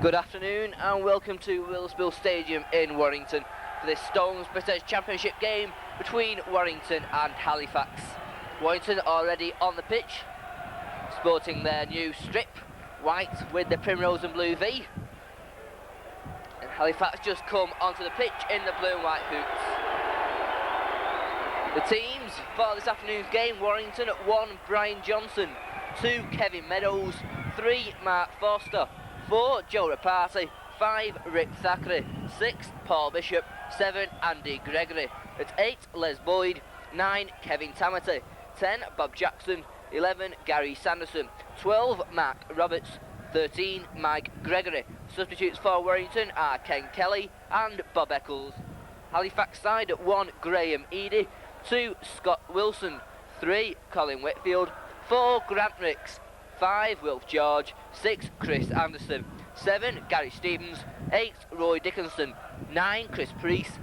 Good afternoon and welcome to Willsbill Stadium in Warrington for this Stones British Championship game between Warrington and Halifax. Warrington already on the pitch, sporting their new strip, white with the primrose and blue V. And Halifax just come onto the pitch in the blue and white hoops. The teams for this afternoon's game: Warrington at 1, Brian Johnson; 2, Kevin Meadows; 3, Mark Foster; 4, Joe Rapati; 5, Rick Thackeray; 6, Paul Bishop; 7, Andy Gregory; at 8, Les Boyd; 9, Kevin Tamati; 10, Bob Jackson; 11, Gary Sanderson; 12, Mark Roberts; 13, Mike Gregory. Substitutes for Warrington are Ken Kelly and Bob Eccles. Halifax side at 1, Graham Eady; 2, Scott Wilson; 3, Colin Whitfield; 4, Grant Ricks; 5, Wilf George; 6, Chris Anderson; 7, Gary Stevens; 8, Roy Dickinson; 9, Chris Priest;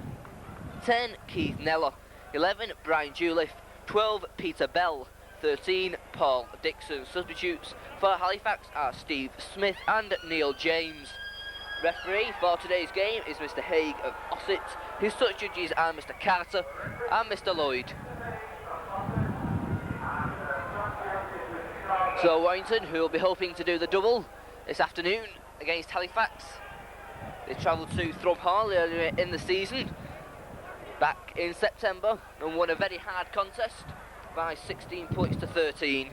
10, Keith Neller; 11, Brian Juliff; 12, Peter Bell; 13, Paul Dixon. Substitutes for Halifax are Steve Smith and Neil James. Referee for today's game is Mr. Haig of Ossett. His touch judges are Mr. Carter and Mr. Lloyd. So Warrington, who will be hoping to do the double this afternoon against Halifax. They travelled to Thrum Hall earlier in the season, back in September, and won a very hard contest by 16 points to 13.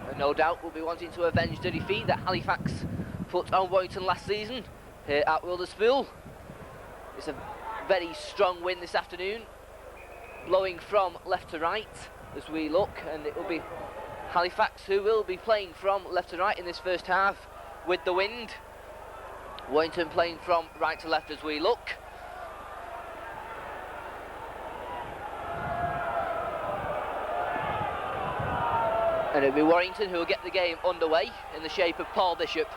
And no doubt will be wanting to avenge the defeat that Halifax put on Warrington last season here at Wilderspool. It's a very strong win this afternoon, blowing from left to right as we look, and it will be Halifax who will be playing from left to right in this first half with the wind. Warrington playing from right to left as we look. And it'll be Warrington who will get the game underway in the shape of Paul Bishop.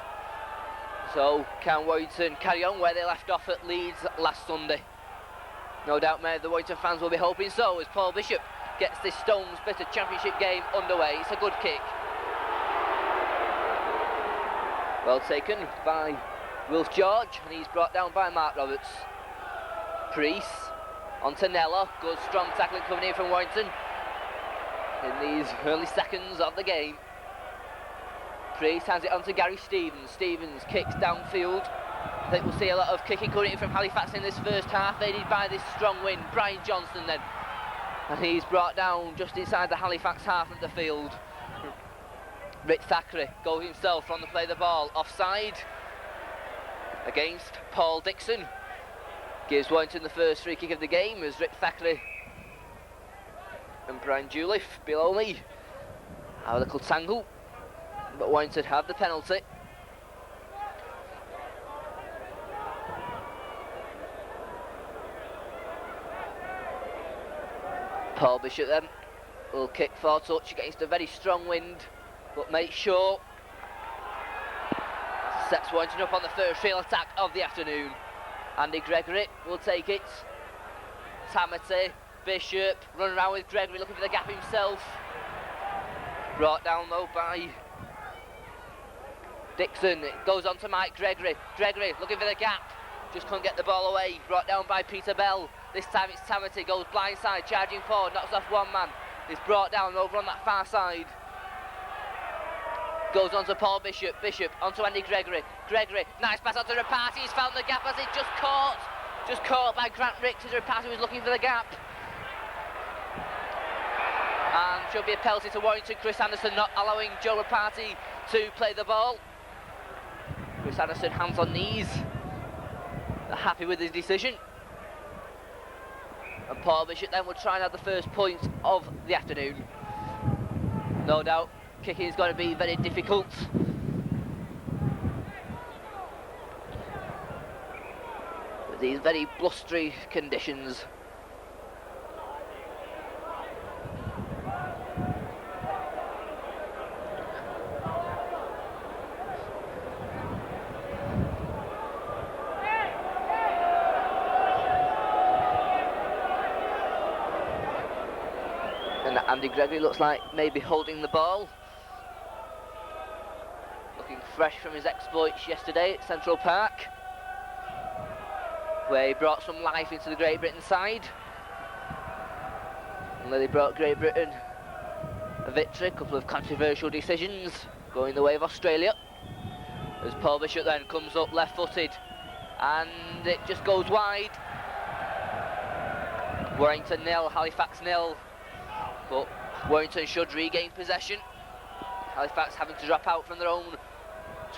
So can Warrington carry on where they left off at Leeds last Sunday? No doubt many of the Warrington fans will be hoping so, as Paul Bishop gets this Stones Bitter Championship game underway. It's a good kick. Well taken by Wilf George, and he's brought down by Mark Roberts. Priest on to Neller. Good strong tackling coming in from Warrington in these early seconds of the game. Priest hands it on to Gary Stevens. Stevens kicks downfield. I think we'll see a lot of kicking coming in from Halifax in this first half, aided by this strong wind. Brian Johnson then, and he's brought down just inside the Halifax half of the field. Rick Thackeray goes himself on the play of the ball, offside against Paul Dixon. Gives Warrington the first free kick of the game as Rick Thackeray and Brian Juliff below me have a little tangle, but Warrington have the penalty. Paul Bishop then will kick for touch against a very strong wind, but makes sure. Sets Warrington up on the first real attack of the afternoon. Andy Gregory will take it. Tamati, Bishop, running around with Gregory, looking for the gap himself. Brought down though by Dixon. It goes on to Mike Gregory. Gregory looking for the gap, just couldn't get the ball away. Brought down by Peter Bell. This time it's Tamati, goes blindside, charging forward, knocks off one man. He's brought down over on that far side. Goes on to Paul Bishop. Bishop onto Andy Gregory. Gregory, nice pass onto Rapati. He's found the gap as it just caught by Grant Ricks as Rapati was looking for the gap. And should be a penalty to Warrington. Chris Anderson not allowing Joe Rapati to play the ball. Chris Anderson hands on knees, happy with his decision. And Paul Bishop then will try and have the first point of the afternoon. No doubt kicking is going to be very difficult. With these very blustery conditions. And Andy Gregory looks like maybe holding the ball. looking fresh from his exploits yesterday at Central Park, where he brought some life into the Great Britain side. And they brought Great Britain a victory, a couple of controversial decisions going the way of Australia. As Paul Bishop then comes up left-footed, and it just goes wide. Warrington 0, Halifax 0, but Warrington should regain possession. Halifax having to drop out from their own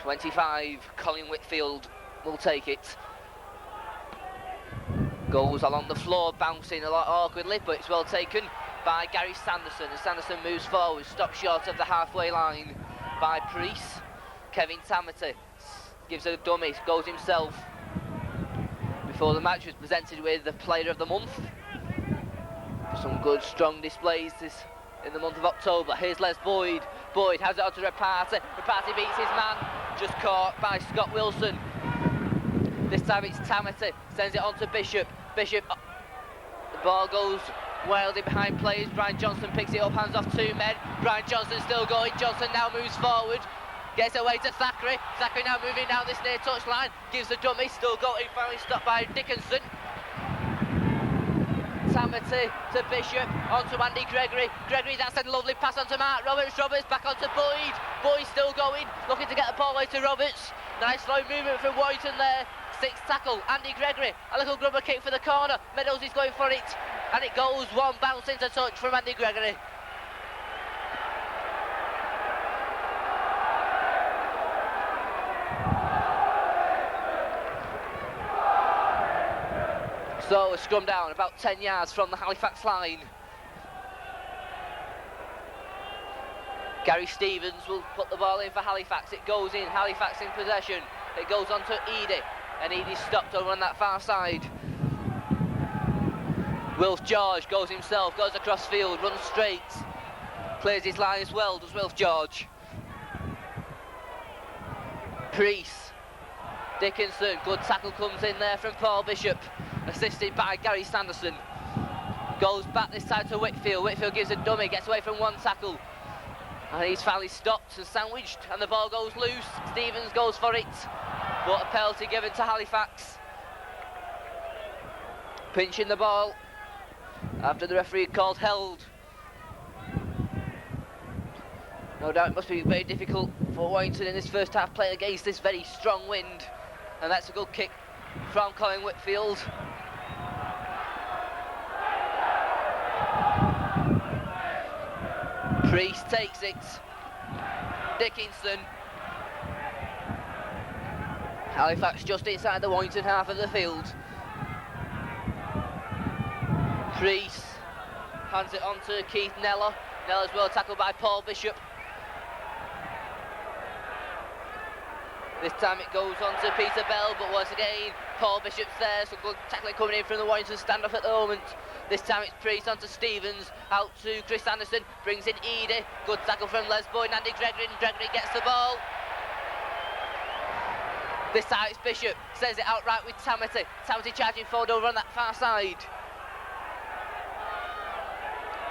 25. Colin Whitfield will take it. Goes along the floor, bouncing a lot awkwardly, but it's well taken by Gary Sanderson. And Sanderson moves forward, stopped short of the halfway line by Priest. Kevin Tamati gives a dummy, goes himself. Before the match was presented with the Player of the Month. Some good, strong displays in the month of October. Here's Les Boyd. Boyd has it onto Rapati. Rapati beats his man, just caught by Scott Wilson. This time it's Tamati, sends it on to Bishop. Bishop, the ball goes wildly behind players. Brian Johnson picks it up, hands off 2 men. Brian Johnson still going. Johnson now moves forward, gets away to Thackeray. Thackeray now moving down this near touchline, gives the dummy, still going, finally stopped by Dickinson. Tamati to Bishop, onto Andy Gregory. Gregory, that's a lovely pass onto Mark Roberts. Roberts back onto Boyd. Boyd still going, looking to get the ball away to Roberts. Nice slow movement from Warrington there. 6th tackle, Andy Gregory. A little grubber kick for the corner. Meadows is going for it, and it goes one bounce into touch from Andy Gregory. So a scrum down about 10 yards from the Halifax line. Gary Stevens will put the ball in for Halifax. It goes in, Halifax in possession. It goes on to Eadie, and Eadie's stopped over on that far side. Wilf George goes himself, goes across field, runs straight. Clears his line as well, does Wilf George. Priest. Dickinson, good tackle comes in there from Paul Bishop, assisted by Gary Sanderson. Goes back this time to Whitfield. Whitfield gives a dummy, gets away from one tackle. And he's finally stopped and sandwiched, and the ball goes loose. Stevens goes for it, but a penalty given to Halifax. Pinching the ball after the referee called held. No doubt it must be very difficult for Warrington in this first half playing against this very strong wind. And that's a good kick from Colin Whitfield. Priest takes it. Dickinson. Halifax just inside the Warrington half of the field. Priest hands it on to Keith Neller. Neller's well tackled by Paul Bishop. This time it goes on to Peter Bell, but once again, Paul Bishop's there, some good tackling coming in from the Warrington standoff at the moment. This time it's Priest on to Stevens, out to Chris Anderson, brings in Eadie, good tackle from Les Boyd and Andy Gregory, and Gregory gets the ball. This time it's Bishop, sends it outright with Tamati. Tamati charging forward over on that far side.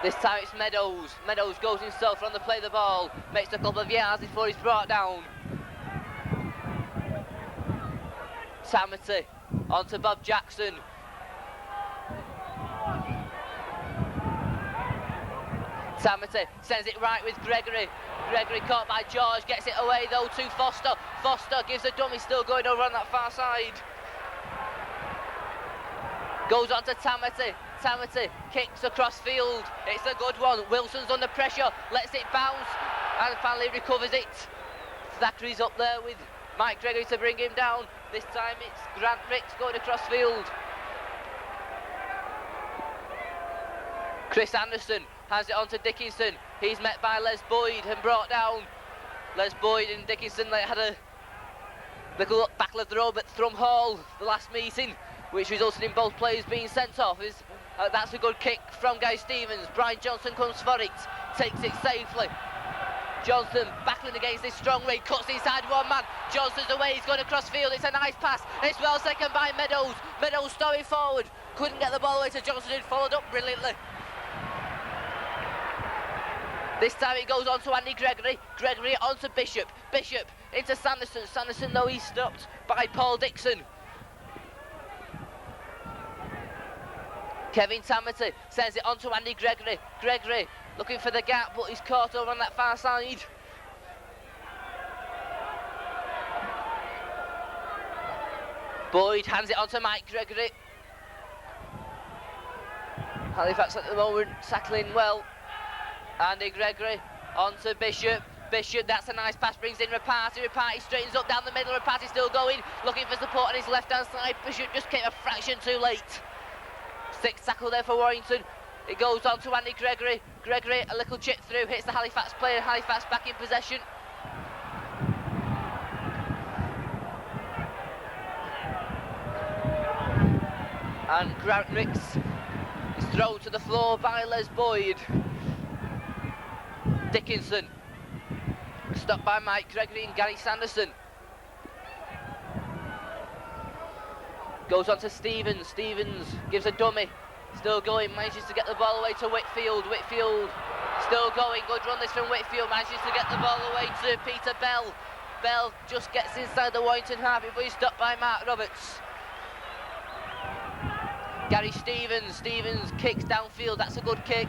This time it's Meadows. Meadows goes himself on the play of the ball, makes a couple of yards before he's brought down. Tamati on to Bob Jackson. Tamati sends it right with Gregory. Gregory caught by George, gets it away though to Foster. Foster gives a dummy, still going over on that far side. Goes on to Tamati. Tamati kicks across field. It's a good one. Wilson's under pressure, lets it bounce and finally recovers it. Thackeray's up there with Mike Gregory to bring him down. This time it's Grant Ricks going across field. Chris Anderson hands it on to Dickinson. He's met by Les Boyd and brought down. Les Boyd and Dickinson, they had a little battle of the road at Thrum Hall the last meeting, which resulted in both players being sent off. That's a good kick from Guy Stevens. Brian Johnson comes for it, takes it safely. Johnson battling against this strong rain, cuts inside one man. Johnson's away, he's going across field. It's a nice pass. It's well taken by Meadows. Meadows storming forward, couldn't get the ball away to Johnson, who followed up brilliantly. This time it goes on to Andy Gregory. Gregory on to Bishop. Bishop into Sanderson. Sanderson, though, he's stopped by Paul Dixon. Kevin Tamity sends it on to Andy Gregory. Gregory looking for the gap, but he's caught over on that far side. Boyd hands it on to Mike Gregory. Halifax at the moment tackling well. Andy Gregory on to Bishop. Bishop, that's a nice pass, brings in Rapati. Rapati straightens up down the middle. Rapati still going, looking for support on his left-hand side. Bishop just came a fraction too late. Sixth tackle there for Warrington. It goes on to Andy Gregory. Gregory, a little chip through, hits the Halifax player. Halifax back in possession. And Grant Ricks is thrown to the floor by Les Boyd. Dickinson, stopped by Mike Gregory and Gary Sanderson. Goes on to Stevens. Stevens gives a dummy. Still going, manages to get the ball away to Whitfield. Whitfield still going, good run this from Whitfield. Manages to get the ball away to Peter Bell. Bell just gets inside the Warrington half before he's stopped by Mark Roberts. Gary Stevens. Stevens kicks downfield, that's a good kick.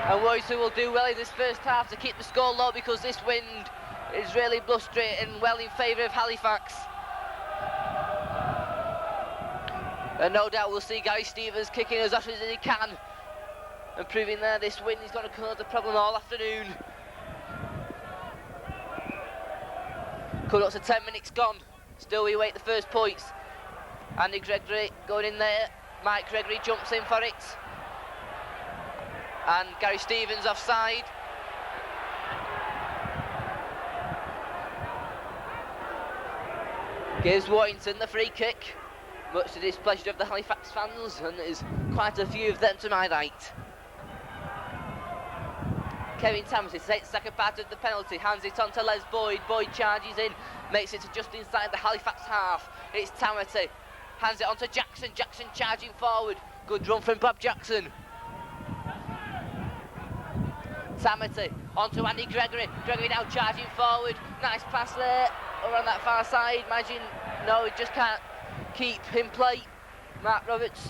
And Warrington will do well in this first half to keep the score low because this wind is really blustery and well in favour of Halifax. And no doubt we'll see Gary Stevens kicking as often as he can and proving there this wind is going to cause a problem all afternoon. Coming up to 10 minutes gone, still we wait the first points. Andy Gregory going in there, Mike Gregory jumps in for it. And Gary Stevens offside. Gives Warrington the free kick, much to the displeasure of the Halifax fans, and there's quite a few of them to my right. Kevin Tamity takes the second part of the penalty, hands it on to Les Boyd. Boyd charges in, makes it to just inside the Halifax half. It's Tamity, hands it on to Jackson. Jackson charging forward, good run from Bob Jackson. Tamity onto Andy Gregory. Gregory now charging forward. Nice pass there over on that far side. Imagine, no, he just can't keep in play. Mark Roberts.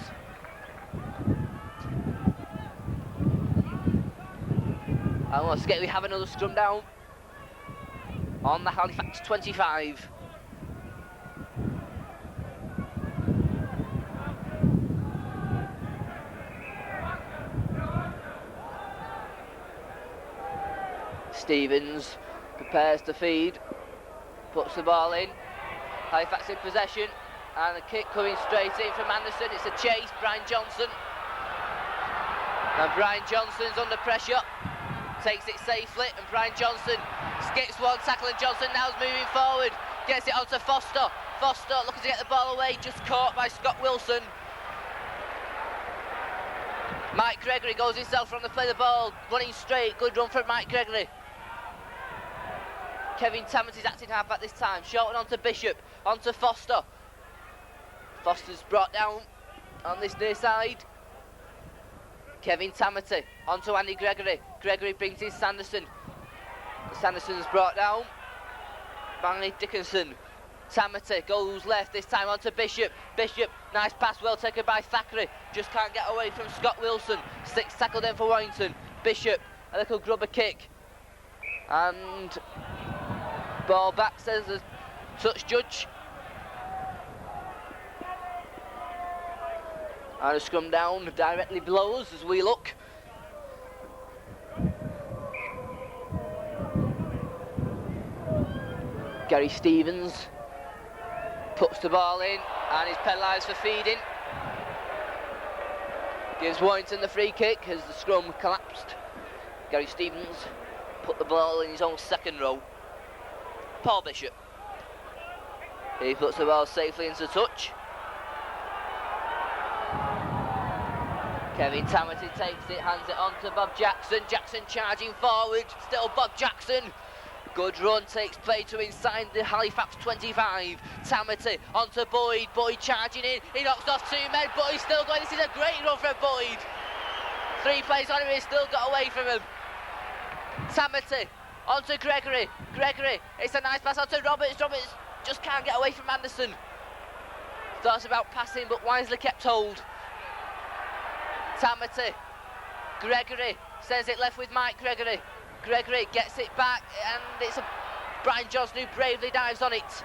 And once again we have another scrum down on the Halifax 25. Stevens prepares to feed, puts the ball in. Halifax in possession, and the kick coming straight in from Anderson. It's a chase, Brian Johnson. And Brian Johnson's under pressure, takes it safely, and Brian Johnson skips one tackle, and Johnson now's moving forward, gets it onto Foster. Foster looking to get the ball away, just caught by Scott Wilson. Mike Gregory goes himself from the play the ball, running straight, good run from Mike Gregory. Kevin Tamity's acting half at this time, shorting onto Bishop, onto Foster. Foster's brought down on this near side. Kevin Tamity onto Andy Gregory. Gregory brings in Sanderson. Sanderson's brought down by Dickinson. Tamity goes left, this time onto Bishop. Bishop, nice pass, well taken by Thackeray. Just can't get away from Scott Wilson. Sixth tackle then for Warrington. Bishop, a little grubber kick. And ball back, says the touch judge. And a scrum down directly below us as we look. Gary Stevens puts the ball in and is penalised for feeding. Gives Warrington the free kick as the scrum collapsed. Gary Stevens put the ball in his own second row. Paul Bishop. He puts the ball safely into touch. Kevin Tamity takes it, hands it on to Bob Jackson. Jackson charging forward, still Bob Jackson. Good run takes play to inside the Halifax 25. Tamity onto Boyd. Boyd charging in. He knocks off two men. Boyd still going. This is a great run from Boyd. 3 plays on him. He's still got away from him. Tamity On to Gregory. Gregory, it's a nice pass on to Roberts. Roberts just can't get away from Anderson. Thoughts about passing, but wisely kept hold. Tamati. Gregory sends it left with Mike Gregory. Gregory gets it back, and it's a Brian Johnson who bravely dives on it.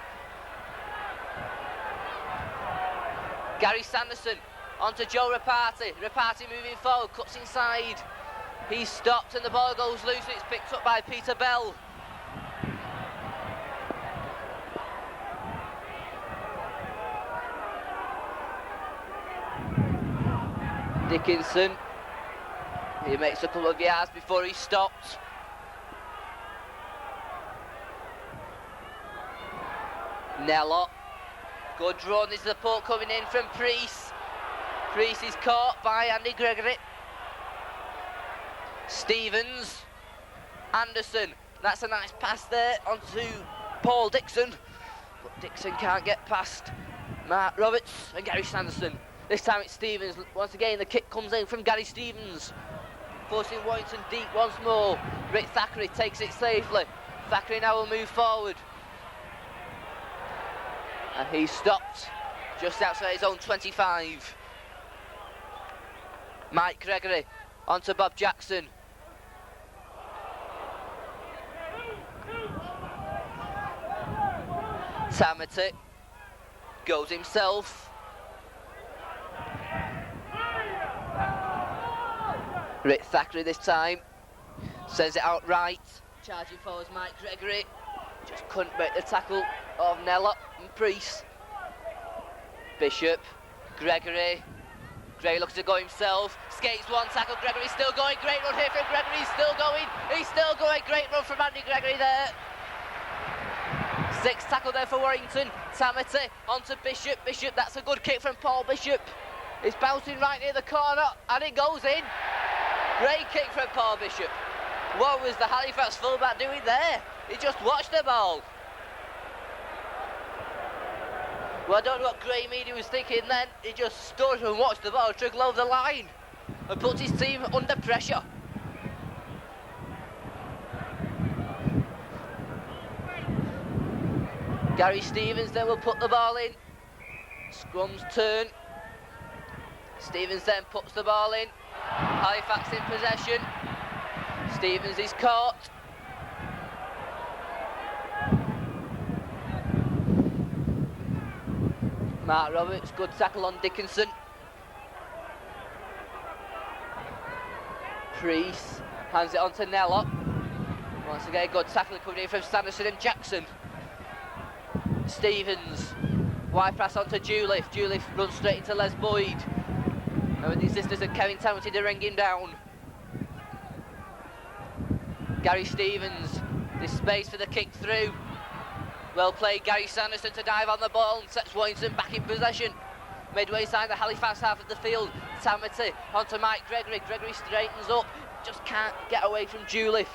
Gary Sanderson onto Joe Rapati. Rapati moving forward, cuts inside. He's stopped and the ball goes loose. It's picked up by Peter Bell. Dickinson. He makes a couple of yards before he's stopped. Nello. Good run. This is the pull coming in from Priest. Priest is caught by Andy Gregory. Stevens. Anderson. That's a nice pass there onto Paul Dixon. But Dixon can't get past Mark Roberts and Gary Sanderson. This time it's Stevens. Once again, the kick comes in from Gary Stevens. Forcing Warrington deep once more. Rick Thackeray takes it safely. Thackeray now will move forward. And he's stopped just outside his own 25. Mike Gregory onto Bob Jackson. Tamati goes himself. Rick Thackeray this time sends it out right. Charging forward Mike Gregory. Just couldn't make the tackle of Nello and Priest. Bishop, Gregory. Gregory looks to go himself. Skates one tackle. Gregory's still going. Great run here from Gregory. He's still going. He's still going. Great run from Andy Gregory there. Sixth tackle there for Warrington. Tamati onto Bishop. Bishop, that's a good kick from Paul Bishop. It's bouncing right near the corner and it goes in. Great kick from Paul Bishop. What was the Halifax fullback doing there? He just watched the ball. Well, I don't know what Grey Media was thinking then. He just stood and watched the ball trickle over the line and put his team under pressure. Gary Stevens then will put the ball in. Scrum's turn. Stevens then puts the ball in. Halifax in possession. Stevens is caught. Mark Roberts, good tackle on Dickinson. Priest hands it on to Nello. Once again, good tackle coming in from Sanderson and Jackson. Stevens, wide pass on to Juliff. Juliff runs straight into Les Boyd. And with the assistance of Kevin Tamati to ring him down. Gary Stevens, this space for the kick through. Well played, Gary Sanderson to dive on the ball and sets Warrington back in possession. Midway side the Halifax half of the field. Tamati onto Mike Gregory. Gregory straightens up, just can't get away from Juliff.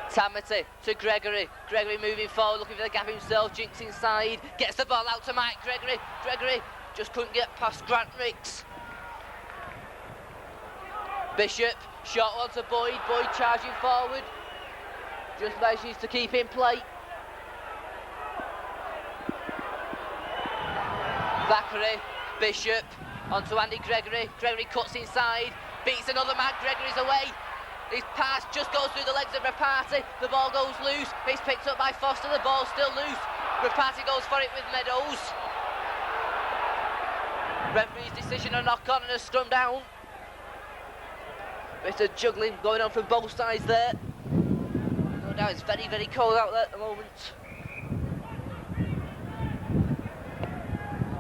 Tamati to Gregory. Gregory moving forward, looking for the gap himself. Jinks inside, gets the ball out to Mike Gregory. Gregory just couldn't get past Grant Ricks. Bishop, shot on to Boyd. Boyd charging forward. Just manages to keep in play. Thackeray, Bishop, onto Andy Gregory. Gregory cuts inside, beats another man. Gregory's away. His pass just goes through the legs of Rapati. The ball goes loose. It's picked up by Foster. The ball's still loose. Rapati goes for it with Meadows. Referee's decision, a knock on and a scrum down. Bit of juggling going on from both sides there. No doubt it's very, very cold out there at the moment.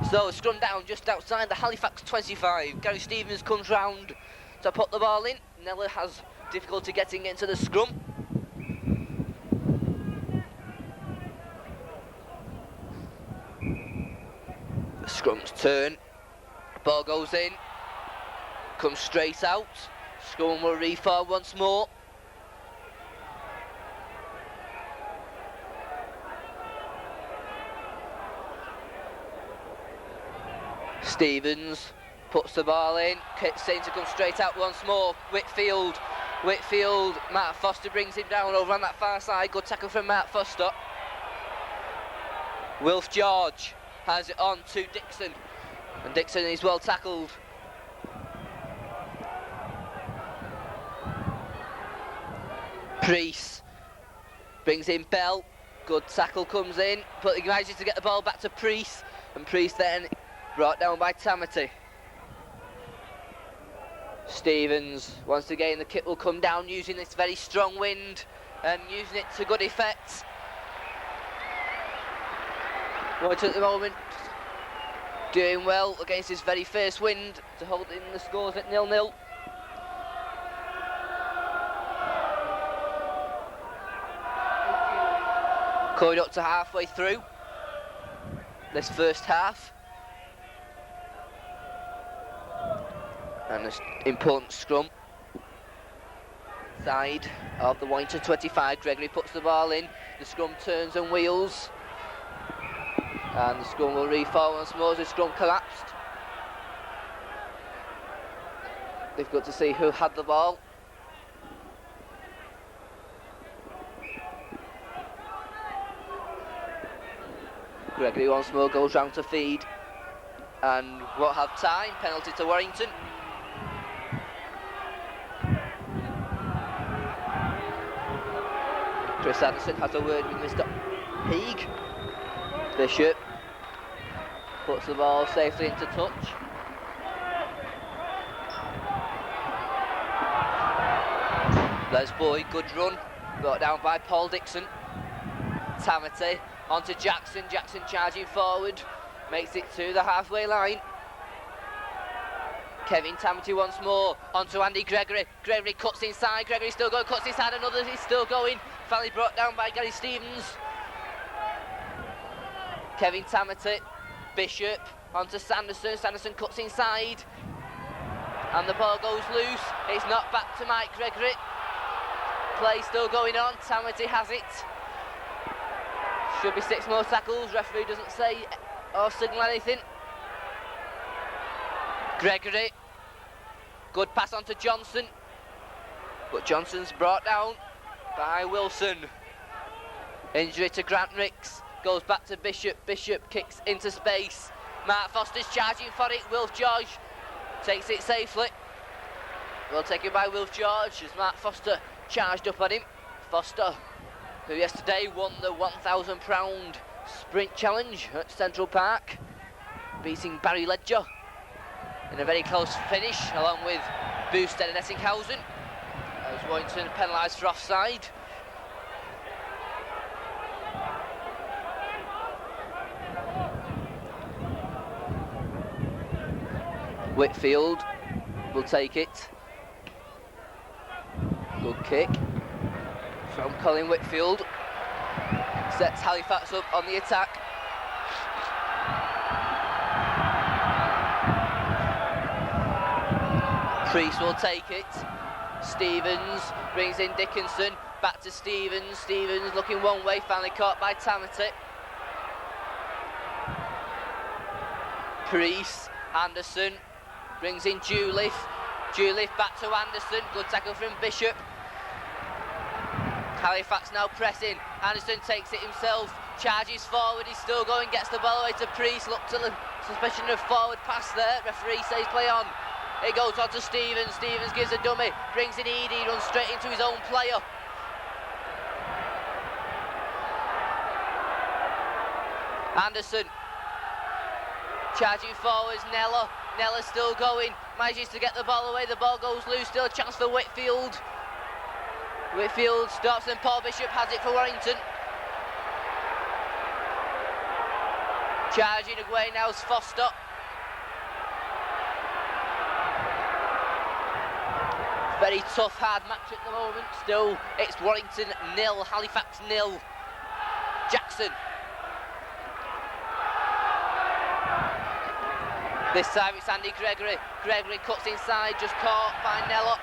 So scrum down just outside the Halifax 25. Gary Stevens comes round to put the ball in. Nella has difficulty getting into the scrum. The scrum's turn. Ball goes in. Comes straight out. Scrum will reform once more. Stevens puts the ball in, kicks in to come straight out once more. Whitfield Whitfield, Matt Foster brings him down over on that far side. Good tackle from Matt Foster. Wilf George has it on to Dixon, and Dixon is well tackled. Priest brings in Bell. Good tackle comes in, but he manages to get the ball back to Priest, and Priest then brought down by Tamati. Stevens, once again the kit will come down using this very strong wind and using it to good effect. Warrington at the moment doing well against this very first wind to hold in the scores at 0-0. Coming up to halfway through this first half. And an important scrum. Side of the Warrington 25. Gregory puts the ball in. The scrum turns and wheels. And the scrum will reform once more as the scrum collapsed. They've got to see who had the ball. Gregory once more goes round to feed and won't have time. Penalty to Warrington. Chris Anderson has a word with Mr. Heeg. Bishop puts the ball safely into touch. Les Boyd, good run, brought down by Paul Dixon. Tamati onto Jackson, Jackson charging forward, makes it to the halfway line. Kevin Tamati once more, onto Andy Gregory. Gregory cuts inside, Gregory still going, cuts inside, another is still going. Finally brought down by Gary Stevens. Kevin Tamati, Bishop, onto Sanderson, Sanderson cuts inside. And the ball goes loose, it's not back to Mike Gregory. Play still going on, Tamati has it. Should be 6 more tackles, referee doesn't say or signal anything. Gregory, good pass on to Johnson, but Johnson's brought down by Wilson. Injury to Grant Ricks, goes back to Bishop, Bishop kicks into space. Mark Foster's charging for it, Wilf George takes it safely. Well taken by Wilf George as Mark Foster charged up on him. Foster, who yesterday won the £1,000 sprint challenge at Central Park, beating Barry Ledger in a very close finish, along with Boosted and Essinghausen, as Warrington penalised for offside. Whitfield will take it. Good kick from Colin Whitfield. Sets Halifax up on the attack. Priest will take it. Stevens brings in Dickinson. Back to Stevens. Stevens looking one way, finally caught by Tamati. Priest, Anderson brings in Juliff. Juliff back to Anderson. Good tackle from Bishop. Halifax now pressing. Anderson takes it himself. Charges forward. He's still going. Gets the ball away to Priest. Look to the suspicion of forward pass there. Referee says play on. It goes on to Stevens. Stevens gives a dummy. Brings in Edie. Runs straight into his own player. Anderson. Charging forwards. Nella. Nella's still going. Manages to get the ball away. The ball goes loose. Still a chance for Whitfield. Whitfield stops and Paul Bishop has it for Warrington. Charging away now is Foster. Very tough, hard match at the moment. Still, it's Warrington 0, Halifax 0. Jackson. This time it's Andy Gregory. Gregory cuts inside, just caught by Nella.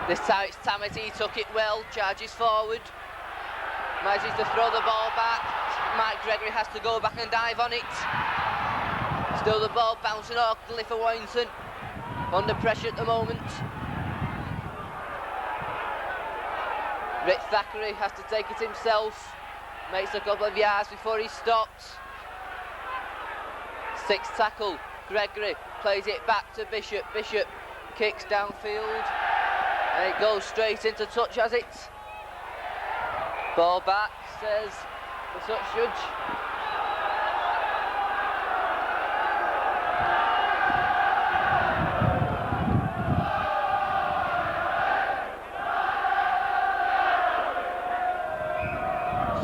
This time it's Tamati, took it well, charges forward. Manages to throw the ball back. Mike Gregory has to go back and dive on it. Still the ball bouncing awkwardly for Warrington. under pressure at the moment. Rick Thackeray has to take it himself. Makes a couple of yards before he stops. 6th tackle. Gregory plays it back to Bishop. Bishop kicks downfield. And it goes straight into touch, has it? Ball back, says the touch judge.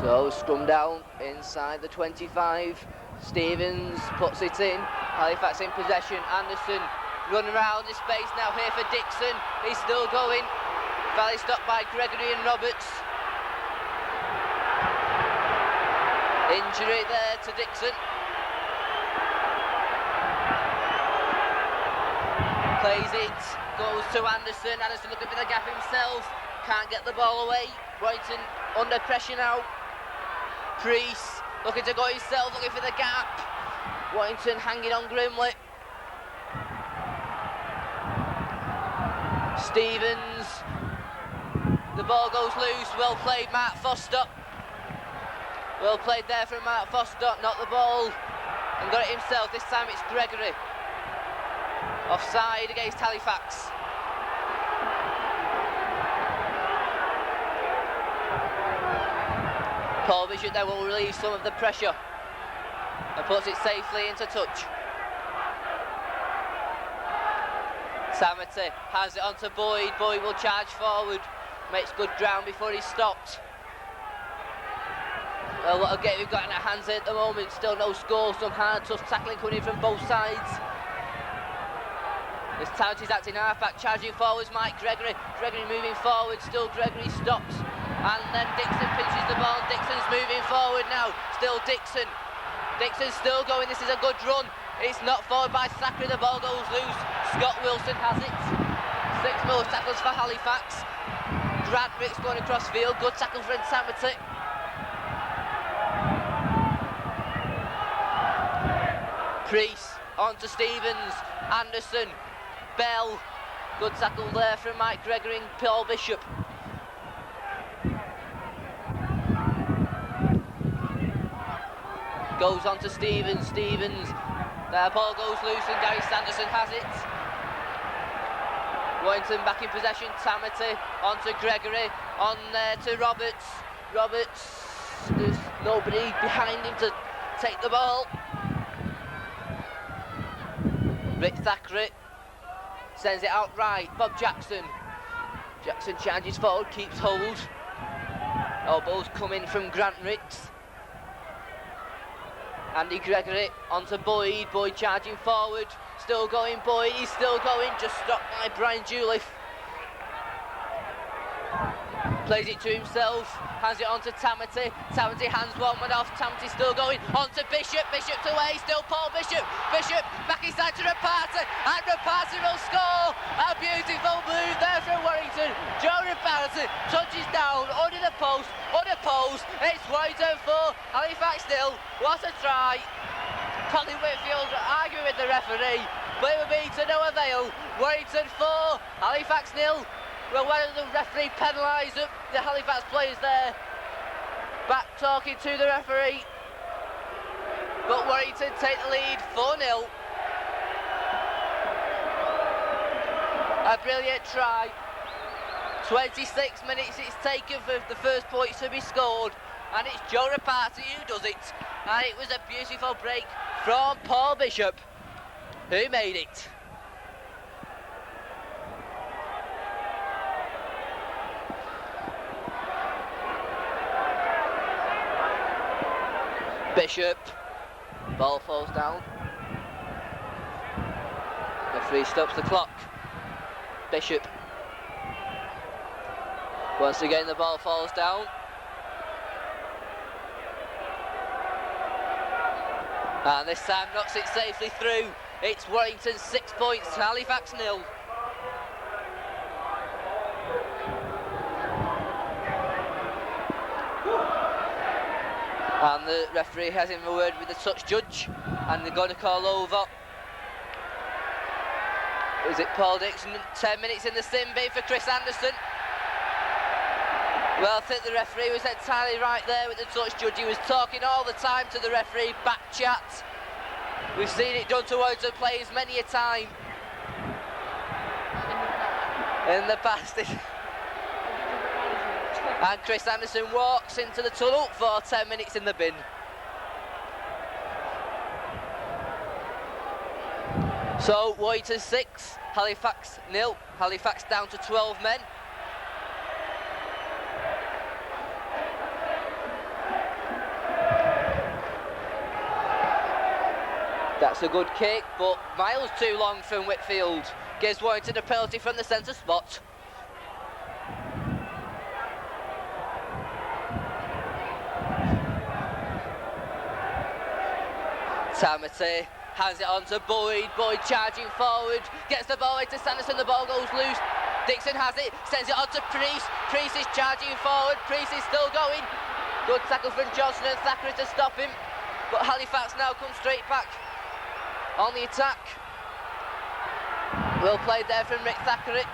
So scrum down inside the 25. Stevens puts it in. Halifax in possession. Anderson run around the space now here for Dixon. He's still going. Valley stopped by Gregory and Roberts. Injury there to Dixon. Plays it. Goes to Anderson. Anderson looking for the gap himself. Can't get the ball away. Warrington under pressure now. Priest looking to go himself, looking for the gap. Warrington hanging on grimly. Stevens. The ball goes loose. Well played, Mark Foster. Well played there from Mark Foster. Knocked the ball and got it himself. This time it's Gregory. Offside against Halifax. Paul Bishop there will relieve some of the pressure and puts it safely into touch. Samity has it onto Boyd. Boyd will charge forward. Makes good ground before he stopped. Well, what a game we've got in our hands at the moment. Still no score. Some hard, tough tackling coming in from both sides. This Taunty's acting half-back, charging forwards, Mike Gregory. Gregory moving forward, still Gregory stops. And then Dixon pinches the ball. Dixon's moving forward now. Still Dixon. Dixon's still going. This is a good run. It's knocked forward by Thackeray. The ball goes loose. Scott Wilson has it. 6 more tackles for Halifax. Grant Ricks going across field. Good tackle for Samity. Priest on to Stevens. Anderson. Bell. Good tackle there from Mike Gregory and Paul Bishop. Goes on to Stevens. Stevens. Their ball goes loose and Gary Sanderson has it. Warrington back in possession. Tamity on to Gregory. On there to Roberts. Roberts. There's nobody behind him to take the ball. Rick Thackeray sends it out right. Bob Jackson. Jackson charges forward, keeps hold. Elbows coming from Grant Ricks. Andy Gregory onto Boyd. Boyd charging forward. Still going Boyd. He's still going. Just stopped by Brian Juliff. Plays it to himself. Hands it on to Tamity. Tamity hands one off. Tamity still going. On to Bishop. Bishop's away. Still Paul Bishop. Bishop back inside to Rapati. And Rapati will score. A beautiful move there from Warrington. Joe Rapati touches down under the post. Under post. It's Warrington 4. Halifax 0. What a try. Colin Whitfield arguing with the referee. But it will be to no avail. Warrington 4. Halifax 0. Well, why does the referee penalise the Halifax players there? Back talking to the referee. But Warrington take the lead 4-0. A brilliant try. 26 minutes it's taken for the first points to be scored. And it's Joe Rapati who does it. And it was a beautiful break from Paul Bishop, who made it. Bishop, ball falls down. Referee stops the clock. Bishop. Once again the ball falls down. And this time knocks it safely through. It's Warrington 6 points, Halifax 0. And the referee has him a word with the touch judge, and they're going to call over. Is it Paul Dixon? 10 minutes in the sin bin for Chris Anderson. Well, I think the referee was entirely right there with the touch judge. He was talking all the time to the referee, back chat. We've seen it done to Warrington players many a time. In the past. And Chris Anderson walks into the tunnel for 10 minutes in the bin. So, Warrington 6, Halifax 0. Halifax down to 12 men. That's a good kick, but miles too long from Whitfield. Gives Warrington a penalty from the centre spot. Tamati hands it on to Boyd. Boyd charging forward, gets the ball into Sanderson, the ball goes loose. Dixon has it, sends it on to Priest. Priest is charging forward, Priest is still going. Good tackle from Johnson and Thackeray to stop him. But Halifax now comes straight back on the attack. Well played there from Rick Thackeray.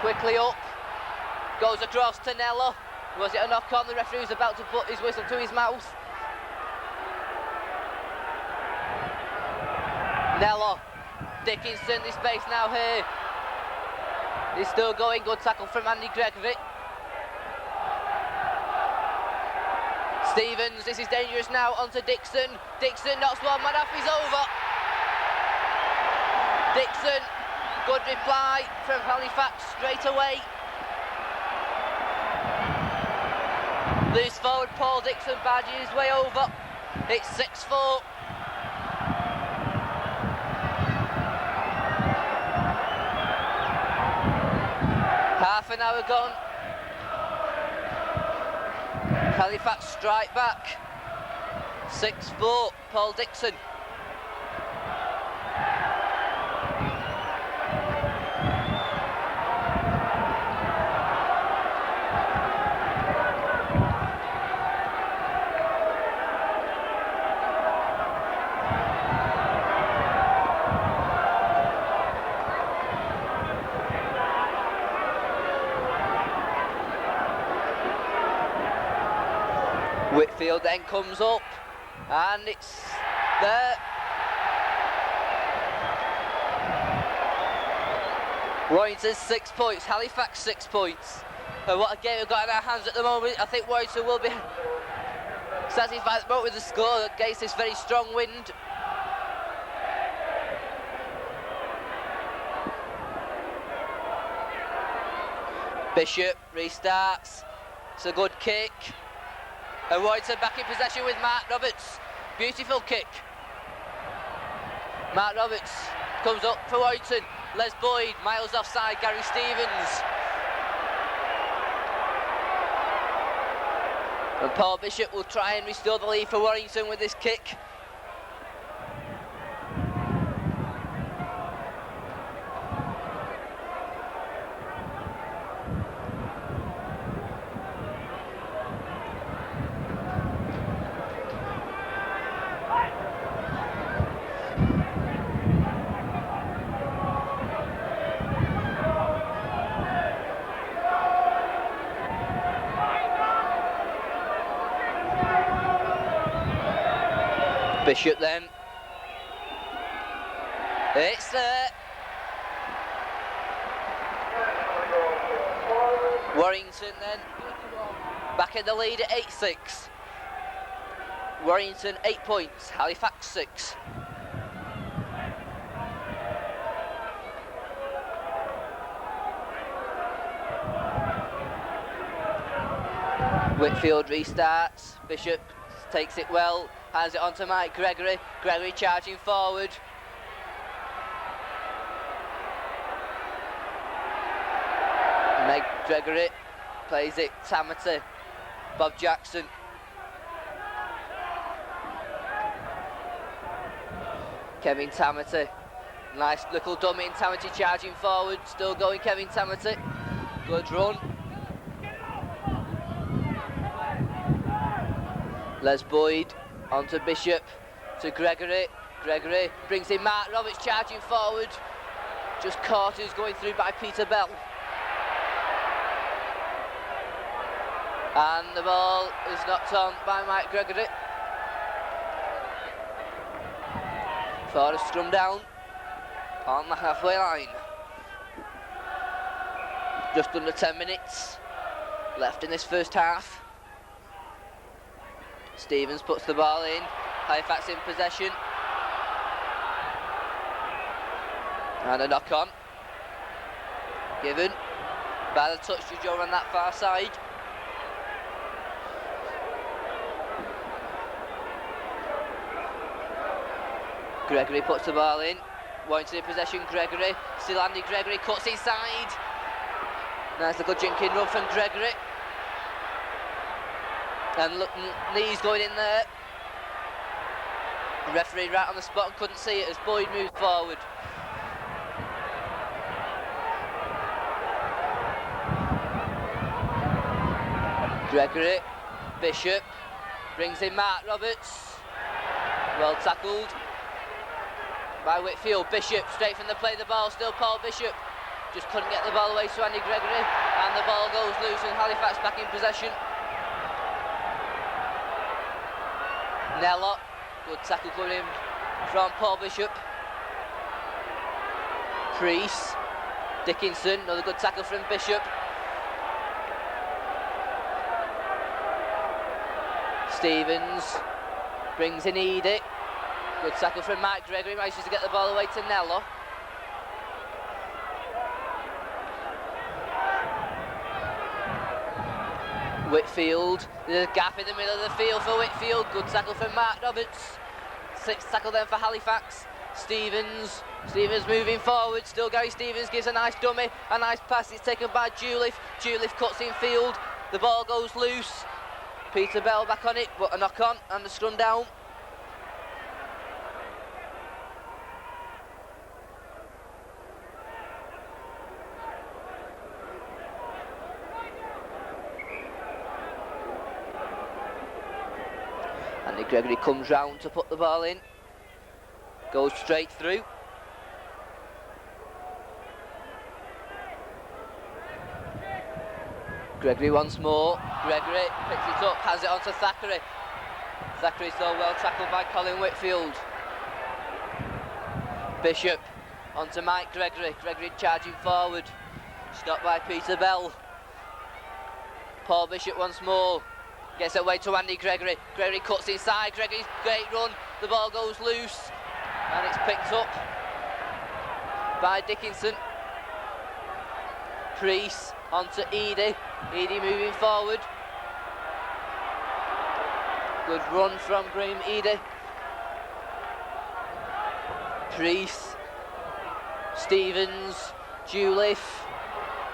Quickly up, goes across to Nello. Was it a knock on? The referee was about to put his whistle to his mouth. Nello, Dickinson, the space now here. He's still going, good tackle from Andy Gregory. Stevens, this is dangerous now, onto Dixon. Dixon knocks one man off, he's over. Dixon, good reply from Halifax straight away. Loose forward, Paul Dixon badges his way over. It's 6-4. Half an hour gone. Halifax strike back. 6-4, Paul Dixon. Whitfield then comes up, and it's there. Warrington 6 points, Halifax 6 points. And what a game we've got in our hands at the moment. I think Warrington will be satisfied at the moment with the score against this very strong wind. Bishop restarts. It's a good kick. And Warrington back in possession with Mark Roberts. Beautiful kick. Mark Roberts comes up for Warrington. Les Boyd, miles offside, Gary Stevens. And Paul Bishop will try and restore the lead for Warrington with this kick. Bishop then. It's there. Warrington then back in the lead at 8-6. Warrington 8 points, Halifax 6. Whitfield restarts. Bishop takes it well. Hands it on to Mike Gregory. Gregory charging forward. Meg Gregory plays it. Tamati. Bob Jackson. Kevin Tamati. Nice little dummy in Tamati charging forward. Still going Kevin Tamati. Good run. Les Boyd. On to Bishop, to Gregory. Gregory brings in Mark Roberts charging forward. Just caught who's going through by Peter Bell. And the ball is knocked on by Mike Gregory. For a scrum down on the halfway line. Just under 10 minutes left in this first half. Stevens puts the ball in. Halifax in possession. And a knock on. Given by the touch to Joe on that far side. Gregory puts the ball in. Warrington in possession. Gregory. Still Andy Gregory. Cuts inside. Nice little jinking run from Gregory. And look, Lee's going in there. The referee right on the spot and couldn't see it as Boyd moved forward. Gregory, Bishop, brings in Mark Roberts. Well tackled by Whitfield. Bishop straight from the play, the ball still Paul Bishop. Just couldn't get the ball away to Andy Gregory, and the ball goes loose and Halifax back in possession. Nello, good tackle coming in from Paul Bishop. Priest, Dickinson, another good tackle from Bishop. Stevens brings in Edie. Good tackle from Mike Gregory, manages to get the ball away to Nello. Whitfield, there's a gap in the middle of the field for Whitfield. Good tackle from Mark Roberts. Sixth tackle then for Halifax. Stevens moving forward. Still Gary Stevens gives a nice dummy, a nice pass. It's taken by Juliff. Juliff cuts in field. The ball goes loose. Peter Bell back on it, but a knock on and the scrum down. Andy Gregory comes round to put the ball in. Goes straight through. Gregory once more. Gregory picks it up, has it onto Thackeray. Thackeray so well tackled by Colin Whitfield. Bishop onto Mike Gregory. Gregory charging forward. Stopped by Peter Bell. Paul Bishop once more. Gets it away to Andy Gregory. Gregory cuts inside. Gregory's great run. The ball goes loose. And it's picked up by Dickinson. Priest onto Edie. Edie moving forward. Good run from Graham Edie. Priest. Stevens. Juliff.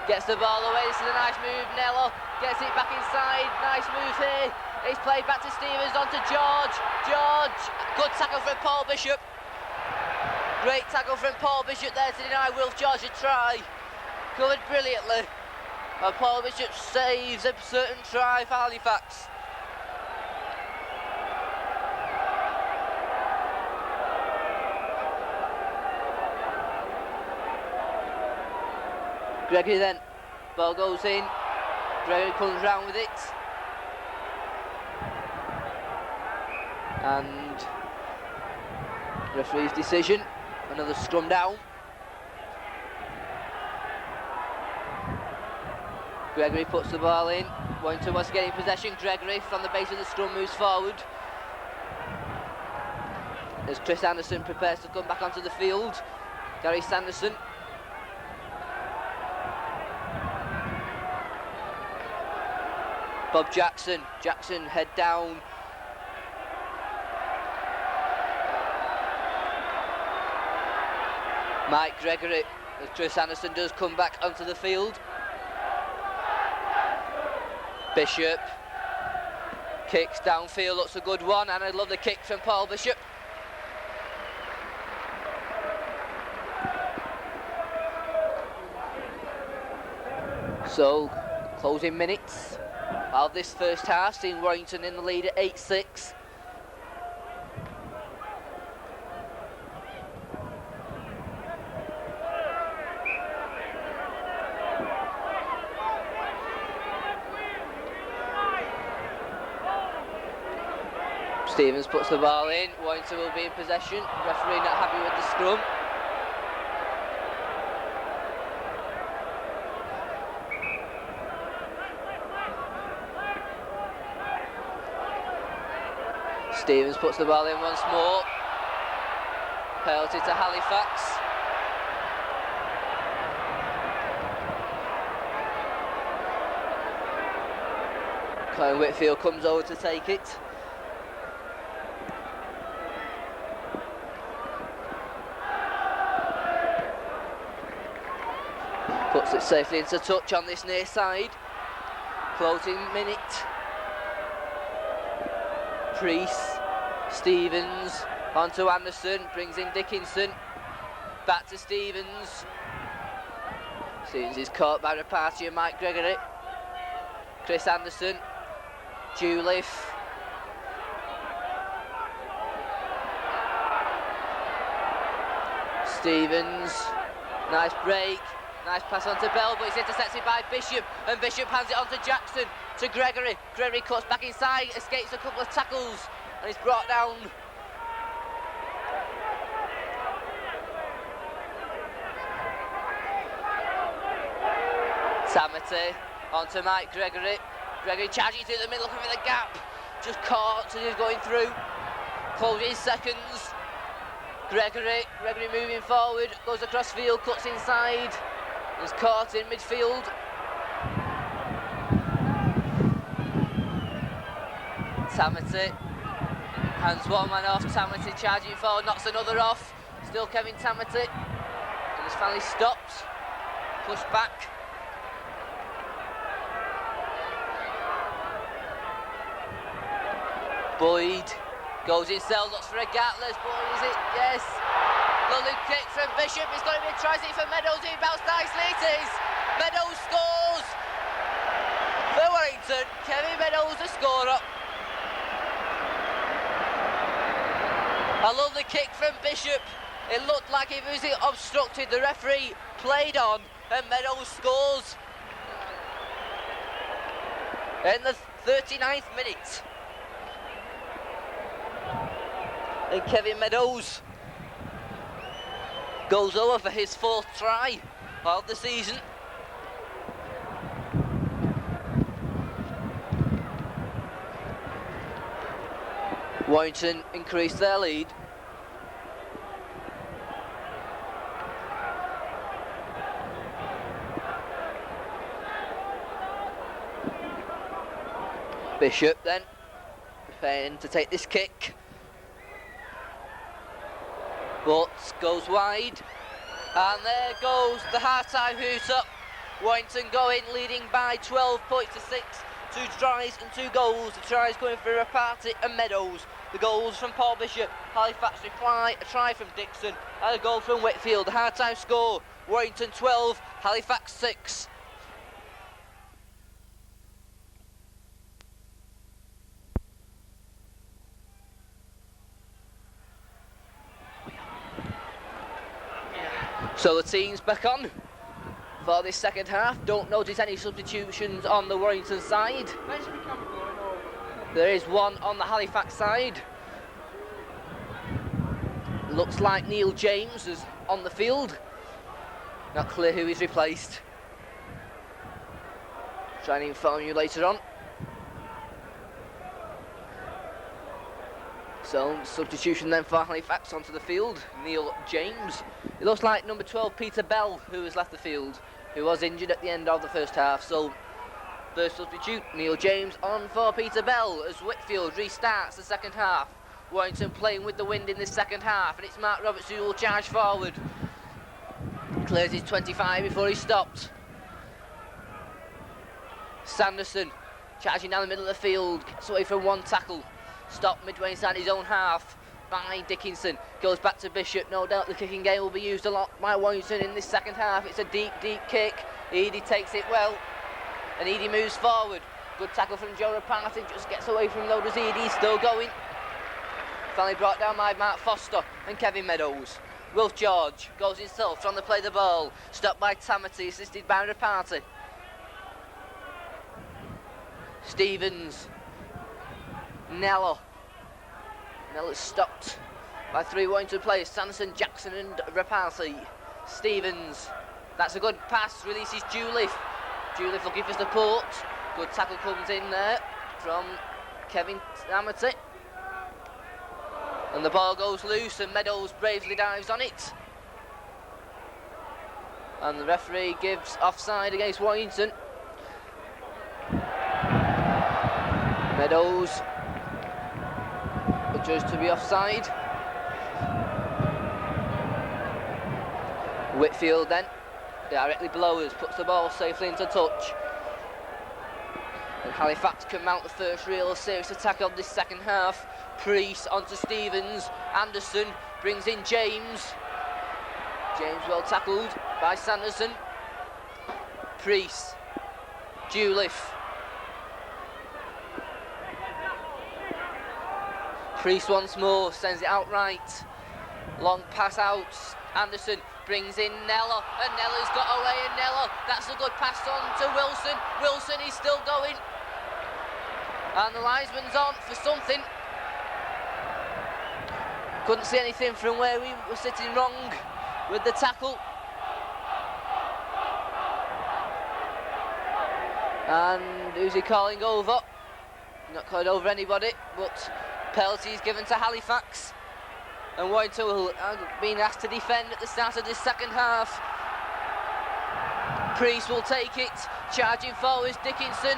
Gets the ball away. This is a nice move. Nello gets it back inside. Nice move here. It's played back to Stevens onto George. George. Good tackle from Paul Bishop. Great tackle from Paul Bishop there to deny Wilf George a try. Covered brilliantly. And Paul Bishop saves a certain try for Halifax. Gregory then, ball goes in, Gregory comes round with it. And referee's decision, another scrum down. Gregory puts the ball in, Warrington wants to get in possession. Gregory from the base of the scrum moves forward. As Chris Anderson prepares to come back onto the field. Gary Sanderson. Bob Jackson, head down. Mike Gregory, as Chris Anderson does come back onto the field. Bishop, kicks downfield, looks a good one, and I love the kick from Paul Bishop. So, closing minutes of this first half, seeing Warrington in the lead at 8-6. Stevens puts the ball in. Warrington will be in possession. Referee not happy with the scrum. Stevens puts the ball in once more. Penalty to Halifax. Colin Whitfield comes over to take it. Puts it safely into touch on this near side. Closing minute. Priest, Stevens, onto Anderson, brings in Dickinson, back to Stevens. Stevens is caught by Rapati and Mike Gregory. Chris Anderson, Juliff. Stevens, nice break, nice pass on to Bell, but it's intercepted by Bishop, and Bishop hands it on to Jackson, to Gregory. Gregory cuts back inside, escapes a couple of tackles, and is brought down. Tamati onto Mike Gregory. Gregory charging through the middle, looking for the gap. Just caught as he's going through. Closing seconds. Gregory moving forward, goes across field, cuts inside. Is caught in midfield. Tamati hands one man off. Tamati charging forward, knocks another off. Still Kevin Tamati. And is finally stopped. Pushed back. Boyd goes himself, looks for a gap. Les Boyd, is it? Yes. Lovely kick from Bishop. It's going to be a try for Meadows. He bounced nicely. It is. Meadows scores for Warrington. Kevin Meadows, the scorer. A lovely kick from Bishop. It looked like it was obstructed. The referee played on, and Meadows scores in the 39th minute. And Kevin Meadows goes over for his 4th try of the season. Warrington increased their lead. Bishop then preparing to take this kick. But goes wide, and there goes the half-time hoot-up. Warrington going, leading by 12 points to 6. 2 tries and 2 goals. The tries going for Rapati and Meadows. The goals from Paul Bishop. Halifax reply, a try from Dixon, and a goal from Whitfield. The half-time score, Warrington 12, Halifax 6. So the team's back on for this second half. Don't notice any substitutions on the Warrington side. There is one on the Halifax side. Looks like Neil James is on the field. Not clear who he's replaced. Try and inform you later on. So, substitution then for Halifax onto the field, Neil James. It looks like number 12, Peter Bell, who has left the field, who was injured at the end of the first half. So, first substitute, Neil James on for Peter Bell as Whitfield restarts the second half. Warrington playing with the wind in this second half, and it's Mark Roberts who will charge forward. Clears his 25 before he stopped. Sanderson charging down the middle of the field, gets away from one tackle. Stopped midway inside his own half by Dickinson. Goes back to Bishop. No doubt the kicking game will be used a lot by Warrington in this second half. It's a deep, deep kick. Eadie takes it well, and Eadie moves forward. Good tackle from Joe Rapati. Just gets away from though does Eadie. Still going. Finally brought down by Mark Foster and Kevin Meadows. Wilf George goes himself, trying to play the ball. Stopped by Tamati, assisted by Rapati. Stevens. Nello. Nella's stopped by 3 Warrington players, Sanderson, Jackson and Rapasi. Stevens, that's a good pass, releases Juliff. Juliff looking for support. Good tackle comes in there from Kevin Amity. And the ball goes loose and Meadows bravely dives on it. And the referee gives offside against Warrington. Meadows adjudged to be offside. Whitfield then directly below us, puts the ball safely into touch. And Halifax can mount the first real serious attack of this second half. Priest onto Stevens. Anderson brings in James. James well tackled by Sanderson. Priest. Juliff. Priest once more, sends it outright. Long pass out. Anderson brings in Nella, and Nella's got away, and Nella, that's a good pass on to Wilson. Wilson is still going. And the linesman's on for something. Couldn't see anything from where we were sitting wrong with the tackle. And who's he calling over? Not calling over anybody, but penalty is given to Halifax. And Warrington will have been asked to defend at the start of this second half. Priest will take it, charging forwards Dickinson.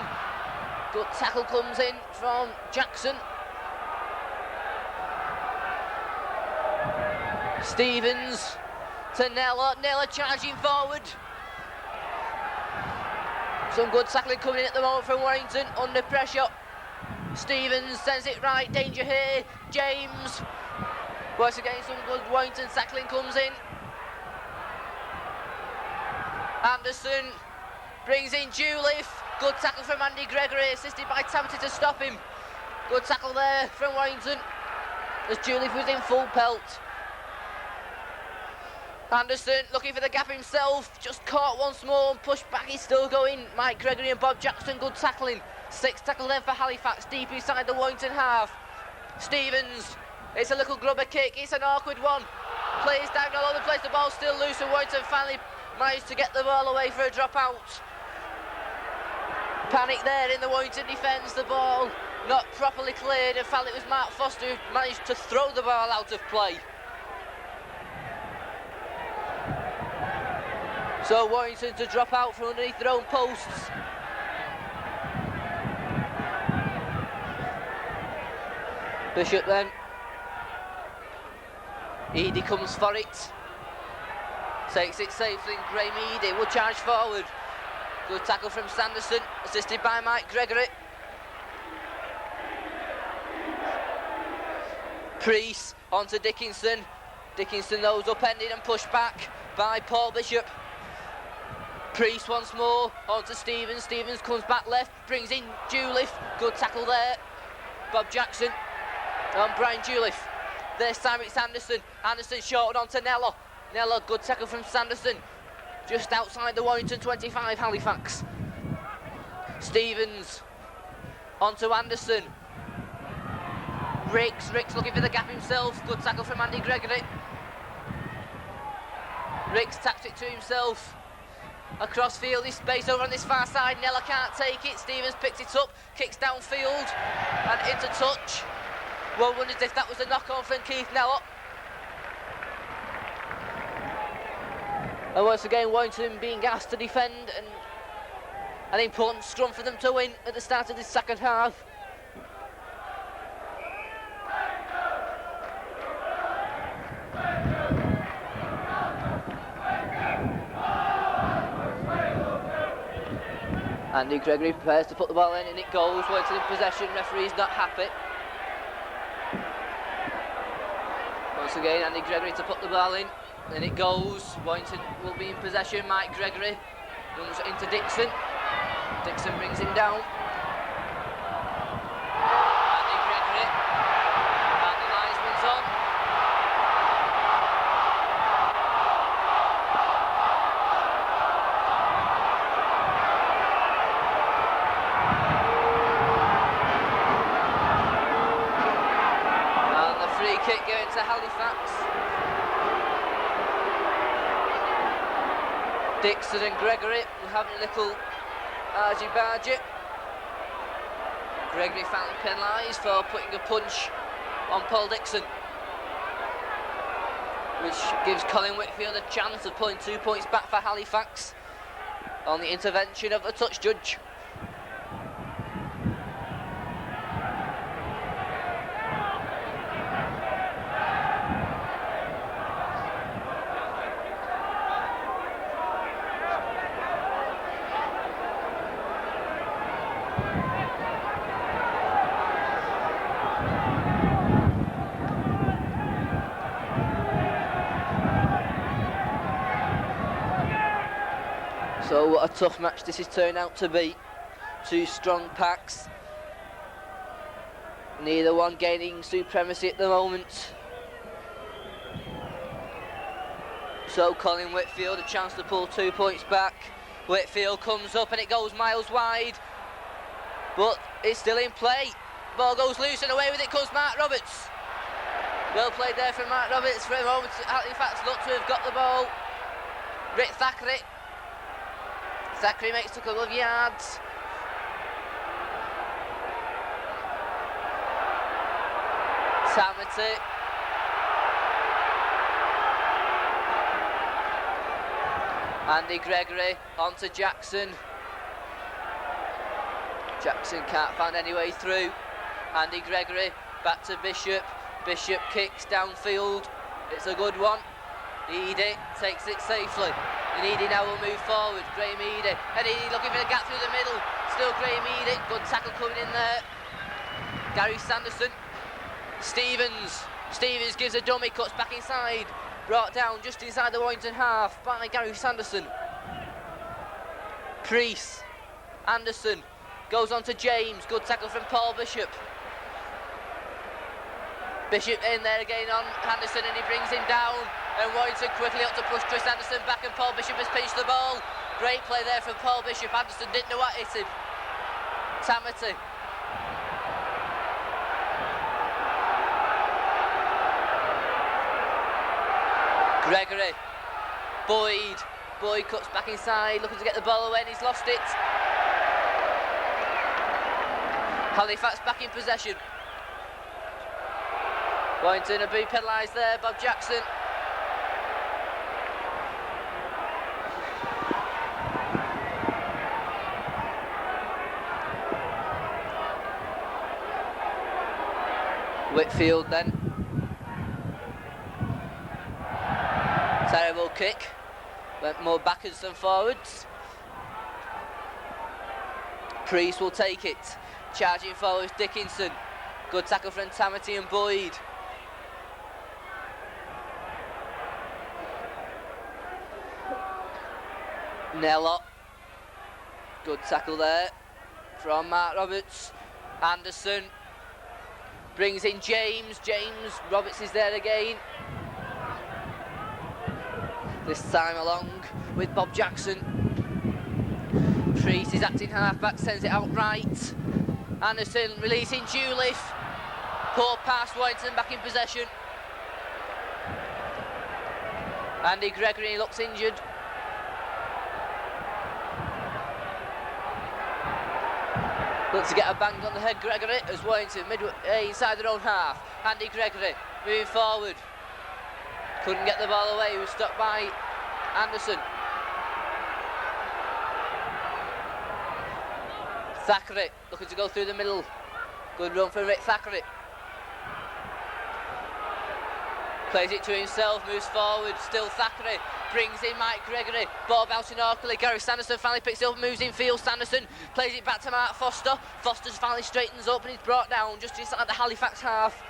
Good tackle comes in from Jackson. Stevens to Nella, Nella charging forward. Some good tackling coming in at the moment from Warrington, under pressure. Stevens sends it right, danger here, James. Once again, some good Warrington tackling comes in. Anderson brings in Juliff. Good tackle from Andy Gregory, assisted by Tamati to stop him. Good tackle there from Warrington, as Juliff was in full pelt. Anderson looking for the gap himself, just caught once more and pushed back, he's still going. Mike Gregory and Bob Jackson, good tackling. 6 tackle then for Halifax, deep inside the Warrington half. Stevens, it's a little grubber kick, it's an awkward one. Plays down all over the place, the ball's still loose, and Warrington finally managed to get the ball away for a drop out. Panic there in the Warrington defence, the ball not properly cleared, and felt it was Mark Foster who managed to throw the ball out of play. So Warrington to drop out from underneath their own posts. Bishop then. Eady comes for it. Takes it safely, Graham Eady will charge forward. Good tackle from Sanderson, assisted by Mike Gregory. Priest onto Dickinson. Dickinson those upended and pushed back by Paul Bishop. Priest once more onto Stevens. Stevens comes back left, brings in Juliff. Good tackle there. Bob Jackson on Brian Juliff. This time it's Anderson. Anderson shorted onto Nella. Nella, good tackle from Sanderson. Just outside the Warrington 25, Halifax. Stevens onto Anderson. Ricks looking for the gap himself. Good tackle from Andy Gregory. Ricks taps it to himself. Across field, this space over on this far side. Nella can't take it. Stevens picks it up, kicks downfield and into touch. One wonders if that was a knock-on from Keith Nella. And once again, Warrington being asked to defend, and an important scrum for them to win at the start of this second half. Andy Gregory prepares to put the ball in, and it goes. Warrington in possession, referee's not happy. Once again, Andy Gregory to put the ball in, and it goes. Warrington will be in possession. Mike Gregory runs into Dixon. Dixon brings him down. Andy Gregory, and the linesman's on. Dixon and Gregory were having a little argy-bargy. Gregory finally penalised for putting a punch on Paul Dixon, which gives Colin Whitfield a chance of pulling 2 points back for Halifax on the intervention of the touch judge. So what a tough match this has turned out to be. Two strong packs, neither one gaining supremacy at the moment. So Colin Whitfield a chance to pull 2 points back. Whitfield comes up and it goes miles wide, but it's still in play. Ball goes loose and away with it comes Mark Roberts. Well played there from Mark Roberts. For a moment Halifax look to have got the ball. Rick Thackeray makes a couple of yards. Tamati. Andy Gregory onto Jackson. Jackson can't find any way through. Andy Gregory back to Bishop. Bishop kicks downfield. It's a good one. Eady takes it safely. And Eady now will move forward. Graham Eady. And Eady looking for a gap through the middle. Still Graham Eady. Good tackle coming in there. Gary Sanderson. Stevens gives a dummy, cuts back inside. Brought down just inside the Warrington half by Gary Sanderson. Priest. Anderson. Goes on to James. Good tackle from Paul Bishop. Bishop in there again on Anderson and he brings him down. And Warrington quickly up to push Chris Anderson back and Paul Bishop has pinched the ball. Great play there from Paul Bishop. Anderson didn't know what hit him. Tamati. Gregory. Boyd cuts back inside, looking to get the ball away and he's lost it. Halifax back in possession. Warrington will be penalised there, Bob Jackson. Whitfield then. Terrible kick. Went more backwards than forwards. Priest will take it. Charging forwards Dickinson. Good tackle from Tamati and Boyd. Nello. Good tackle there from Mark Roberts. Anderson brings in James. Roberts is there again. This time along with Bob Jackson. Priest is acting half-back, sends it out right. Anderson releasing Juliff. Poor pass, Warrington back in possession. Andy Gregory looks injured. Looks to get a bang on the head, Gregory, as Warrington midway inside their own half. Andy Gregory moving forward. Couldn't get the ball away, he was stopped by Anderson. Thackeray looking to go through the middle. Good run from Rick Thackeray. Plays it to himself, moves forward, still Thackeray. Brings in Mike Gregory. Ball bouncing awkwardly. Gary Sanderson finally picks it up, moves in field. Sanderson plays it back to Mark Foster. Foster's finally straightens up and he's brought down just inside the Halifax half.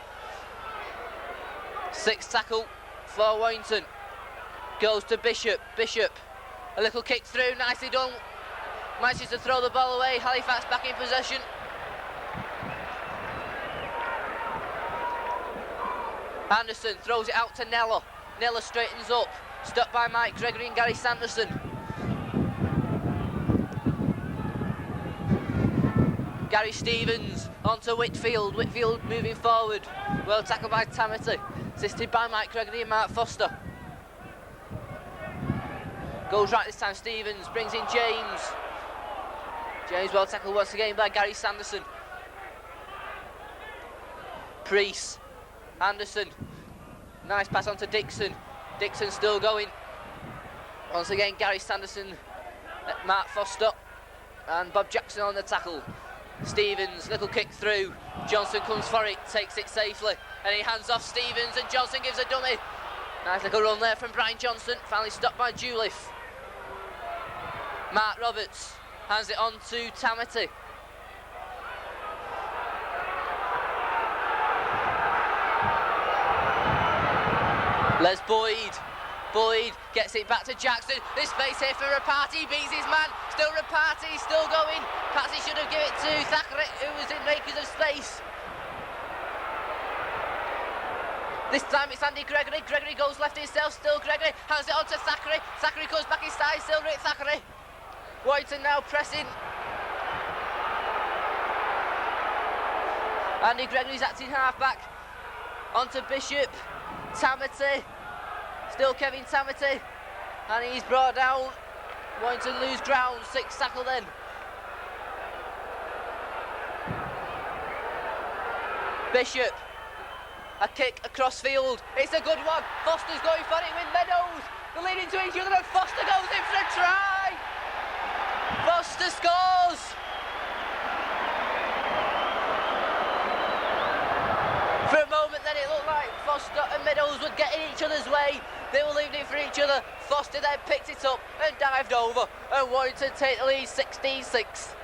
Sixth tackle for Warrington. Goes to Bishop. A little kick through, nicely done. Manages to throw the ball away. Halifax back in possession. Anderson throws it out to Nello. Nello straightens up. Stopped by Mike Gregory and Gary Sanderson. Gary Stevens onto Whitfield. Whitfield moving forward. Well tackled by Tamati. Assisted by Mike Gregory and Mark Foster. Goes right this time, Stevens brings in James. James well tackled once again by Gary Sanderson. Priest, Anderson, nice pass on to Dixon. Dixon still going. Once again, Gary Sanderson, Mark Foster, and Bob Jackson on the tackle. Stevens, little kick through. Johnson comes for it, takes it safely, and he hands off Stevens, and Johnson gives a dummy. Nice little run there from Brian Johnson, finally stopped by Juliff. Mark Roberts hands it on to Tamati. Les Boyd. Boyd gets it back to Jackson. This space here for Rapati, beats his man. Still Rapati, still going. Patsy should have given it to Thackeray, who was in makers of space. This time it's Andy Gregory. Gregory goes left himself, still Gregory. Hands it on to Thackeray. Thackeray comes back inside, still Rick Thackeray. Warrington now pressing. Andy Gregory's acting half-back. On to Bishop. Tamati. Still Kevin Tamati. And he's brought down. Warrington lose ground. 6 tackle then. Bishop. A kick across field. It's a good one. Foster's going for it with Meadows. They're leading to each other and Foster goes in for a try. Foster scores. For a moment then it looked like Foster and Meadows were getting each other's way. They were leaving it for each other. Foster then picked it up and dived over. And Warrington take the lead 16-6.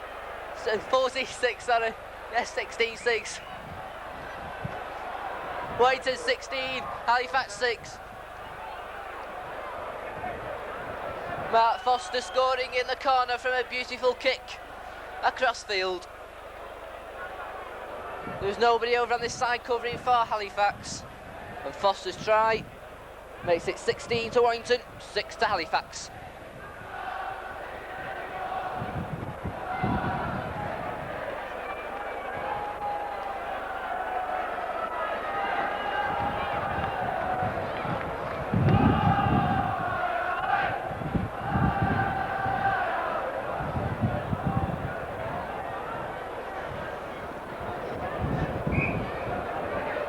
46, sorry. Yes, 16-6. Warrington 16, Halifax 6. Mark Foster scoring in the corner from a beautiful kick across field. There's nobody over on this side covering for Halifax. And Foster's try makes it 16 to Warrington, 6 to Halifax.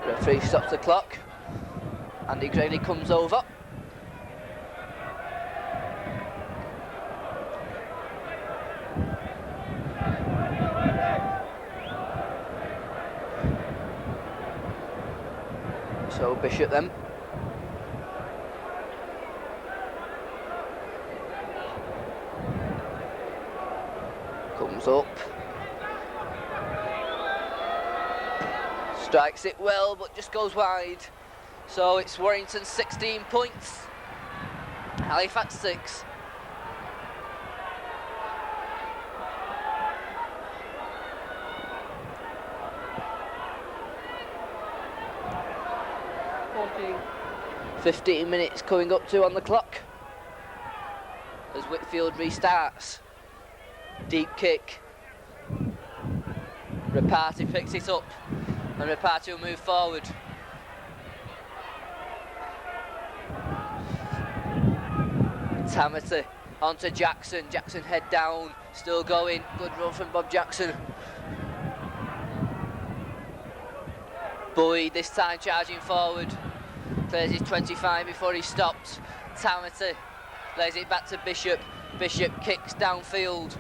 Referee stops the clock. Andy Gregory comes over. So Bishop then. Comes up. Strikes it well, but just goes wide. So it's Warrington 16 points, Halifax 6. Fourteen. 15 minutes coming up to on the clock as Whitfield restarts. Deep kick. Rapati picks it up and Rapati will move forward. Tamati onto Jackson. Jackson head down, still going. Good run from Bob Jackson. Boyd this time charging forward. Clears his 25 before he stops. Tamati lays it back to Bishop. Bishop kicks downfield.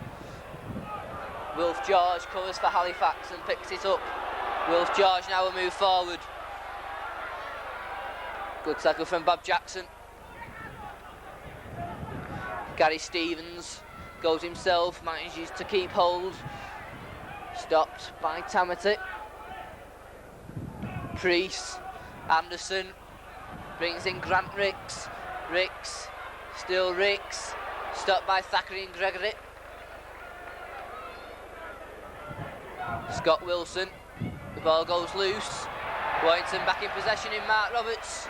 Wilf George covers for Halifax and picks it up. Wilf George now will move forward. Good tackle from Bob Jackson. Gary Stevens goes himself, manages to keep hold. Stopped by Tamati. Priest, Anderson, brings in Grant Ricks. Ricks, still Ricks. Stopped by Thackeray and Gregory. Scott Wilson, the ball goes loose. Warrington back in possession in Mark Roberts.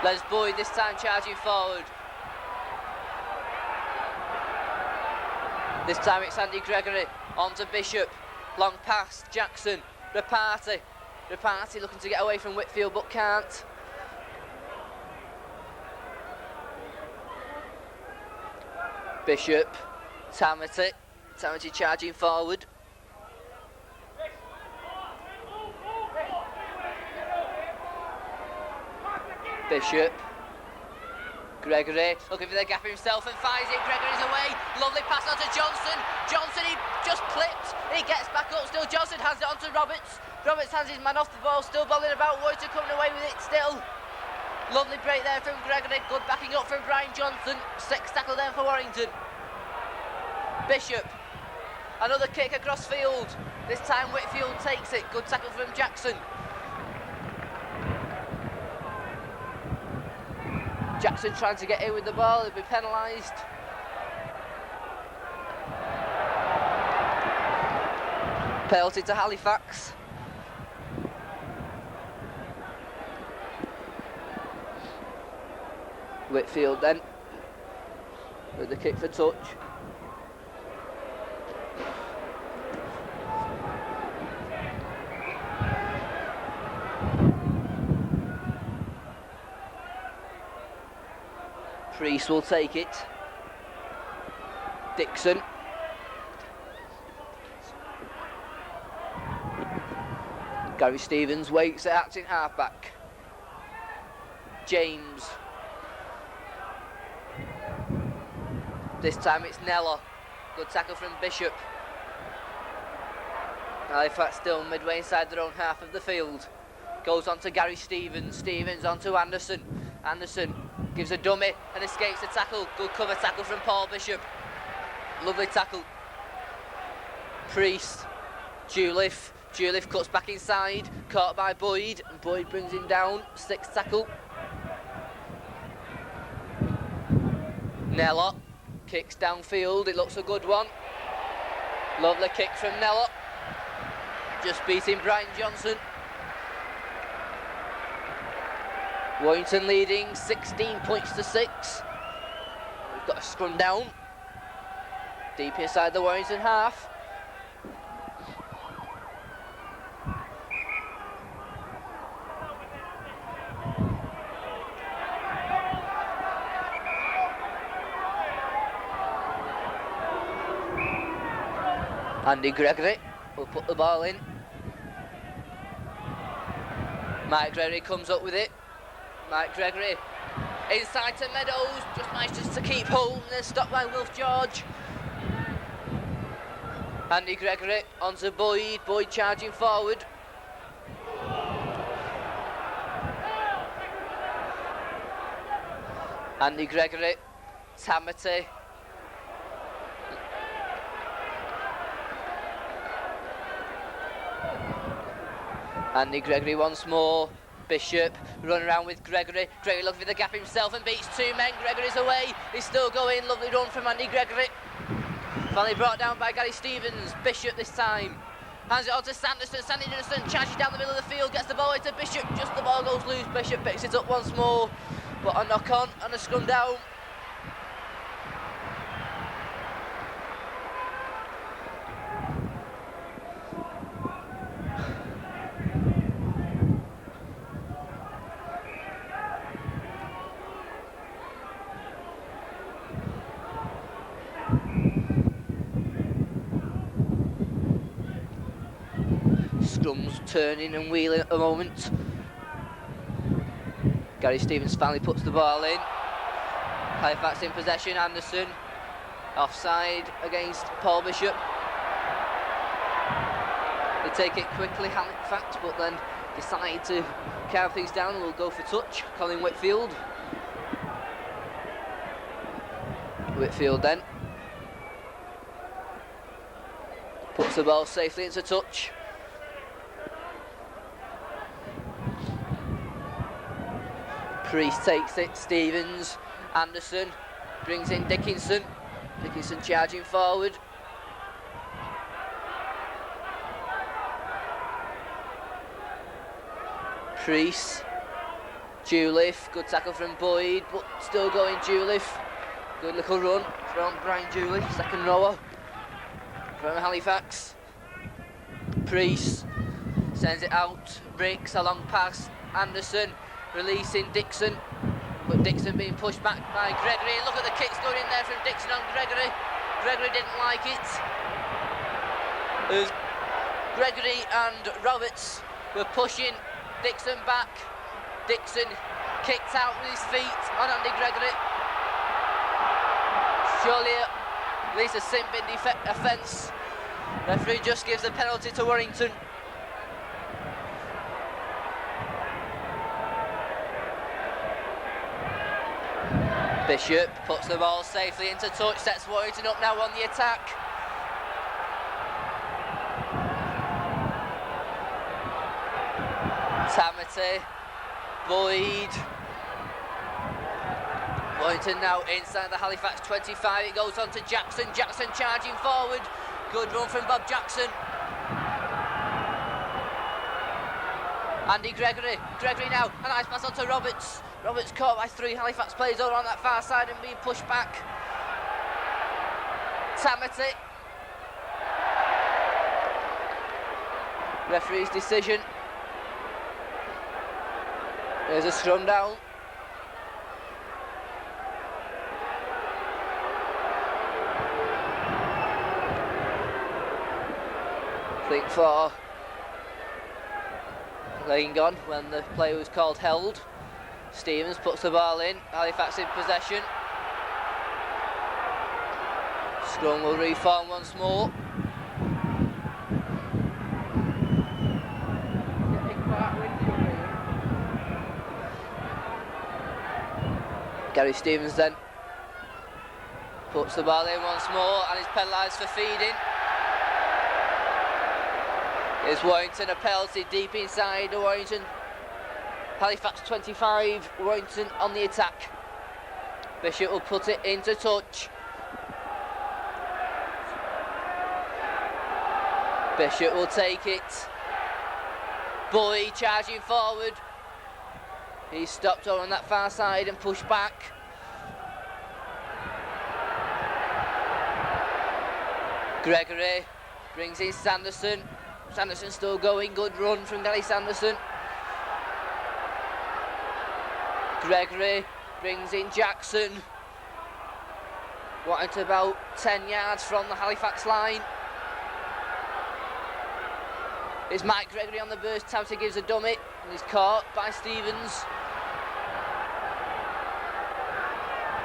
Les Boyd this time charging forward. This time it's Andy Gregory, on to Bishop. Long pass, Jackson, Rapati. Rapati looking to get away from Whitfield but can't. Bishop, Tamati charging forward. Bishop, Gregory looking for the gap himself and finds it. Gregory's away. Lovely pass on to Johnson. Johnson, he just clipped. He gets back up. Still Johnson hands it on to Roberts. Roberts hands his man off the ball. Still bowling about. Warrington coming away with it still. Lovely break there from Gregory. Good backing up from Brian Johnson. 6th tackle there for Warrington. Bishop. Another kick across field. This time Whitfield takes it. Good tackle from Jackson. Jackson trying to get in with the ball, he'll be penalised. Penalty to Halifax. Whitfield then, with the kick for touch. Priest will take it. Dixon. Gary Stevens waits at acting halfback. James. This time it's Nella. Good tackle from Bishop. Halifax still midway inside their own half of the field. Goes on to Gary Stevens. Stevens on to Anderson. Anderson gives a dummy and escapes the tackle. Good cover tackle from Paul Bishop. Lovely tackle. Priest. Juliff. Juliff cuts back inside. Caught by Boyd. And Boyd brings him down. 6th tackle. Nella. Kicks downfield. It looks a good one. Lovely kick from Nella. Just beating Brian Johnson. Warrington leading 16 points to 6. We've got a scrum down. Deep inside the Warrington half. Andy Gregory will put the ball in. Mike Gregory comes up with it. Mike Gregory inside to Meadows, just manages to keep hold and then stopped by Wilf George. Andy Gregory onto Boyd, Boyd charging forward. Andy Gregory, Tamati. Andy Gregory once more. Bishop run around with Gregory. Gregory looking for the gap himself and beats 2 men. Gregory's away. He's still going. Lovely run from Andy Gregory. Finally brought down by Gary Stevens. Bishop this time. Hands it on to Sanderson. Sanderson charges down the middle of the field. Gets the ball into Bishop. Just the ball goes loose. Bishop picks it up once more. But a knock on and a scrum down. Scrum's turning and wheeling at the moment. Gary Stevens finally puts the ball in. Halifax in possession. Anderson offside against Paul Bishop. They take it quickly, Halifax, but then decide to calm things down and will go for touch. Colin Whitfield. Whitfield then puts the ball safely into touch. Priest takes it, Stevens, Anderson brings in Dickinson. Dickinson charging forward. Priest, Juliff, good tackle from Boyd, but still going Juliff. Good little run from Brian Juliff, second rower from Halifax. Priest sends it out, breaks a long pass, Anderson releasing Dixon. but Dixon being pushed back by Gregory. Look at the kicks going in there from Dixon on Gregory. Gregory didn't like it. As Gregory and Roberts were pushing Dixon back. Dixon kicked out with his feet on Andy Gregory. Surely at least a sin-bin offence. Referee just gives the penalty to Warrington. Bishop puts the ball safely into touch, sets Warrington up now on the attack. Tamati, Boyd. Warrington now inside the Halifax 25, it goes on to Jackson, Jackson charging forward. Good run from Bob Jackson. Andy Gregory, Gregory now, a nice pass on to Roberts. Roberts caught by 3 Halifax players over on that far side and being pushed back. Tamati. Referee's decision. There's a scrum down. I think for laying on when the play was called held. Stevens puts the ball in, Halifax in possession. Scrum will reform once more. Gary Stevens then puts the ball in once more and is penalised for feeding. Here's Warrington, a penalty deep inside Warrington. Halifax 25, Warrington on the attack. Bishop will put it into touch. Bishop will take it. Boyd charging forward. He's stopped over on that far side and pushed back. Gregory brings in Sanderson. Sanderson still going, good run from Gary Sanderson. Gregory brings in Jackson. Wanted to about 10 yards from the Halifax line. It's Mike Gregory on the burst, Tamati gives a dummy and he's caught by Stevens.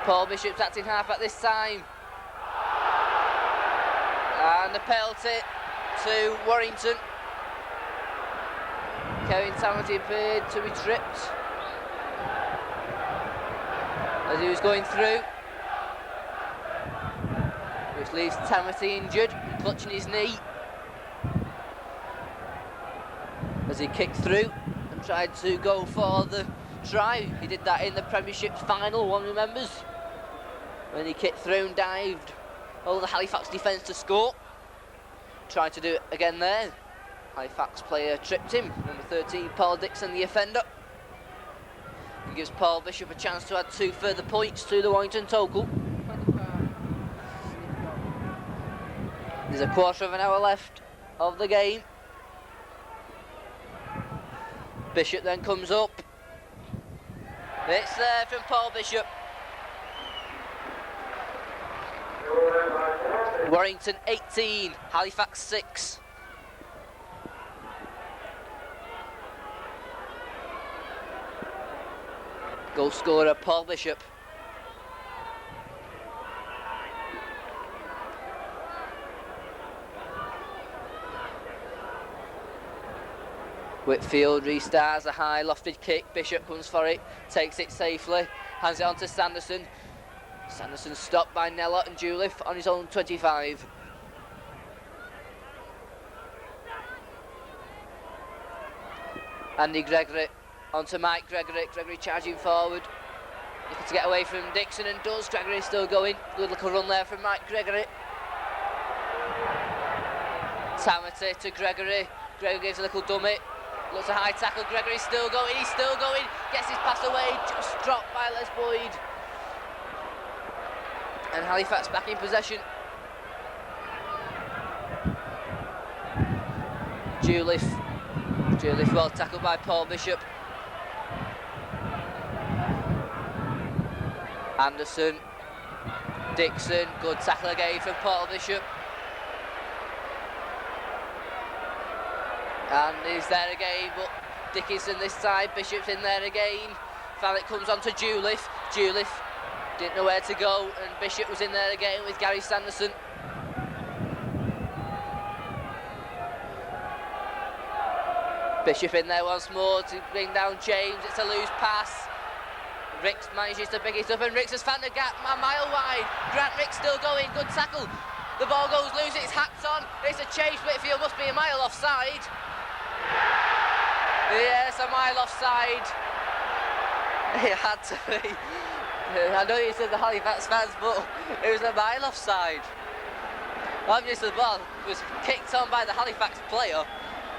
Paul Bishop's acting half at this time. And the penalty to Warrington. Kevin Tamati appeared to be tripped as he was going through, which leaves Tamati injured, clutching his knee as he kicked through and tried to go for the try. He did that in the Premiership final, one remembers, when he kicked through and dived over the Halifax defence to score. Tried to do it again there. Halifax player tripped him. Number 13, Paul Dixon, the offender. He gives Paul Bishop a chance to add 2 further points to the Warrington total. There's a quarter of an hour left of the game. Bishop then comes up. It's there from Paul Bishop. Warrington 18, Halifax 6. Goal scorer Paul Bishop. Whitfield restarts a high lofted kick. Bishop comes for it, takes it safely, hands it on to Sanderson. Sanderson stopped by Nella and Juliff on his own 25. Andy Gregory onto Mike Gregory. Gregory charging forward, looking to get away from Dixon and does. Gregory still going. Good little run there from Mike Gregory. Tamati to Gregory. Gregory gives a little dummy. Looks a high tackle. Gregory's still going. He's still going. Gets his pass away. Just dropped by Les Boyd. And Halifax back in possession. Juliff well tackled by Paul Bishop. Anderson, Dixon, good tackle again from Paul Bishop. And he's there again, but Dickinson this time, Bishop's in there again. Finally it comes on to Juliff. Juliff didn't know where to go, and Bishop was in there again with Gary Sanderson. Bishop in there once more to bring down James. It's a loose pass. Ricks manages to pick it up, and Ricks has found a gap a mile wide. Grant Ricks still going, good tackle. The ball goes loose, it's hacked on. It's a chase, Whitfield must be a mile offside. Yes, a mile offside. It had to be. I know you said the Halifax fans, but it was a mile offside. Obviously the ball was kicked on by the Halifax player,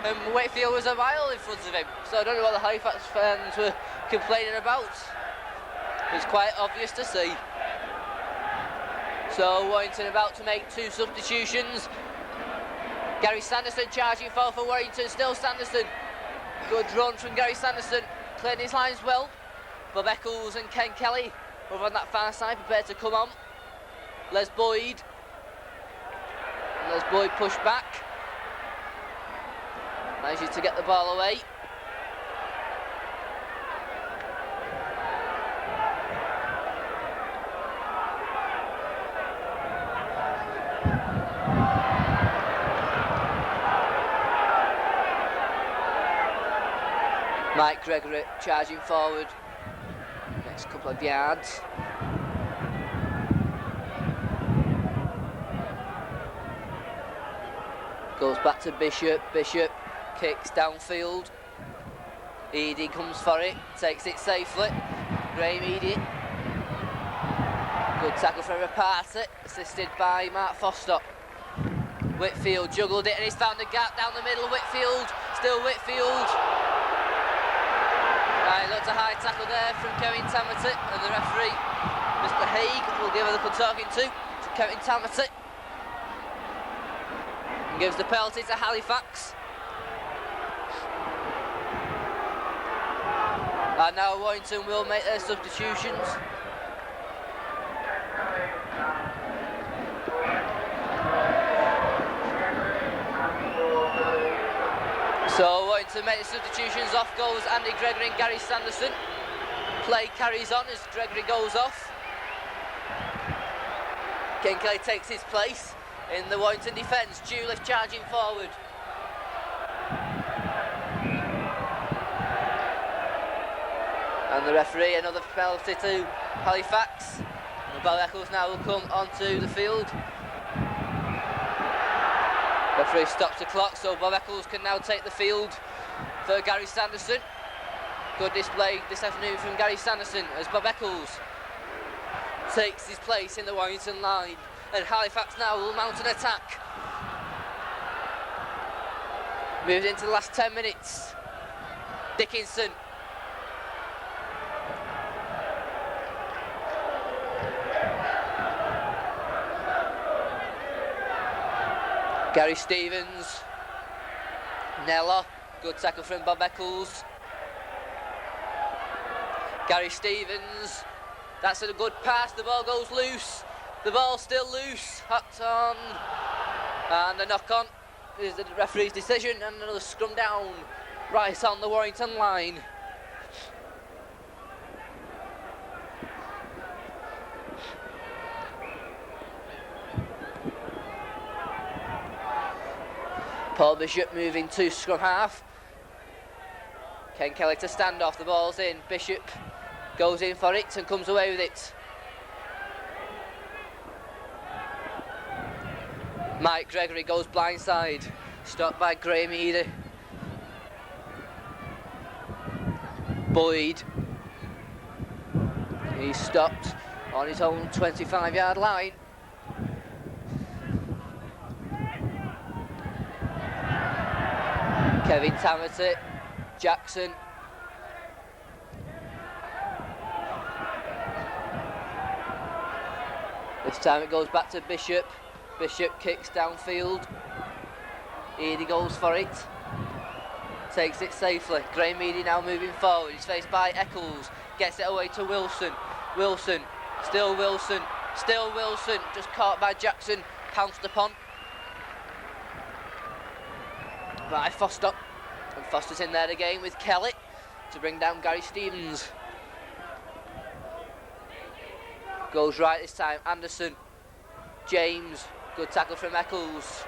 and Whitfield was a mile in front of him. So I don't know what the Halifax fans were complaining about. It's quite obvious to see. So Warrington about to make 2 substitutions. Gary Sanderson charging forward for Warrington, still Sanderson. Good run from Gary Sanderson, clearing his lines well. Bob Eccles and Ken Kelly over on that far side, prepared to come on. Les Boyd. Les Boyd pushed back. Manages to get the ball away. Mike Gregory charging forward, next couple of yards. Goes back to Bishop, Bishop kicks downfield. Eady comes for it, takes it safely. Graham Eady. Good tackle from Rapati, assisted by Mark Foster. Whitfield juggled it and he's found a gap down the middle. Whitfield, still Whitfield. Right, looked a high tackle there from Kevin Tamati, and the referee, Mr. Haig, will give a little talking to Kevin Tamati. And gives the penalty to Halifax. And now Warrington will make their substitutions. So Warrington make the substitutions. Off goes Andy Gregory and Gary Sanderson. Play carries on as Gregory goes off. Ken Kelly takes his place in the Warrington defence. Juliff charging forward. And the referee, another penalty to Halifax. And Bob Eccles now will come onto the field. Referee stops the clock, so Bob Eccles can now take the field for Gary Sanderson. Good display this afternoon from Gary Sanderson as Bob Eccles takes his place in the Warrington line. And Halifax now will mount an attack. Moves into the last 10 minutes. Dickinson. Gary Stevens, Nella, good tackle from Bob Eccles. Gary Stevens, that's a good pass, the ball goes loose. The ball's still loose, hooked on. And the knock on is the referee's decision, and another scrum down right on the Warrington line. Paul Bishop moving to scrum half. Ken Kelly to stand off, the ball's in. Bishop goes in for it and comes away with it. Mike Gregory goes blindside, stopped by Graham Eady. Boyd, he's stopped on his own 25-yard line. Kevin Tamati, Jackson. This time it goes back to Bishop. Bishop kicks downfield. Eady goes for it. Takes it safely. Graham Eady now moving forward. He's faced by Eccles. Gets it away to Wilson. Wilson Still Wilson, just caught by Jackson, pounced upon by Foster, and Foster's in there again with Kelly to bring down Gary Stevens. Goes right this time, Anderson, James, good tackle from Eccles.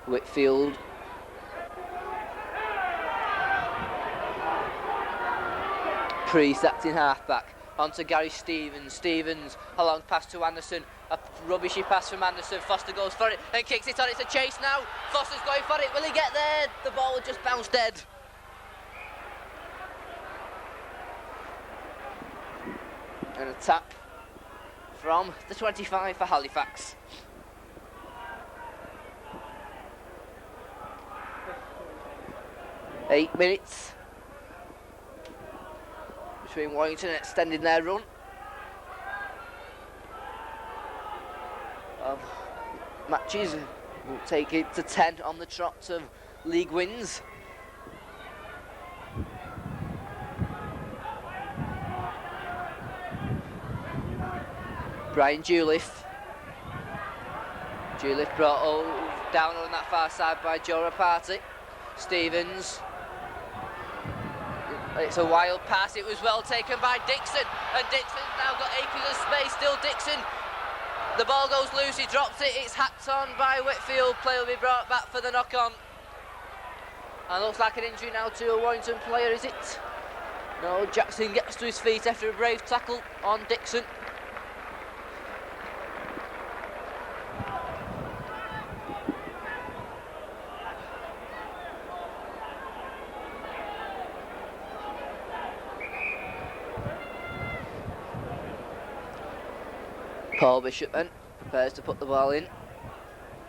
Whitfield. Priest acting halfback. Onto Gary Stevens. Stevens, a long pass to Anderson. A rubbishy pass from Anderson. Foster goes for it and kicks it on. It's a chase now. Foster's going for it. Will he get there? The ball will just bounce dead. And a tap from the 25 for Halifax. Eight minutes between Warrington extending their run of matches. We'll take it to 10 on the trot of league wins. Brian Juliff brought down on that far side by Joe Rapati. Stevens. It's a wild pass, it was well taken by Dixon, and Dixon's now got acres of space. Still Dixon, the ball goes loose, he drops it, it's hacked on by Whitfield. Play will be brought back for the knock-on, and looks like an injury now to a Warrington player, is it? No, Jackson gets to his feet after a brave tackle on Dixon. Paul Bishop then prepares to put the ball in,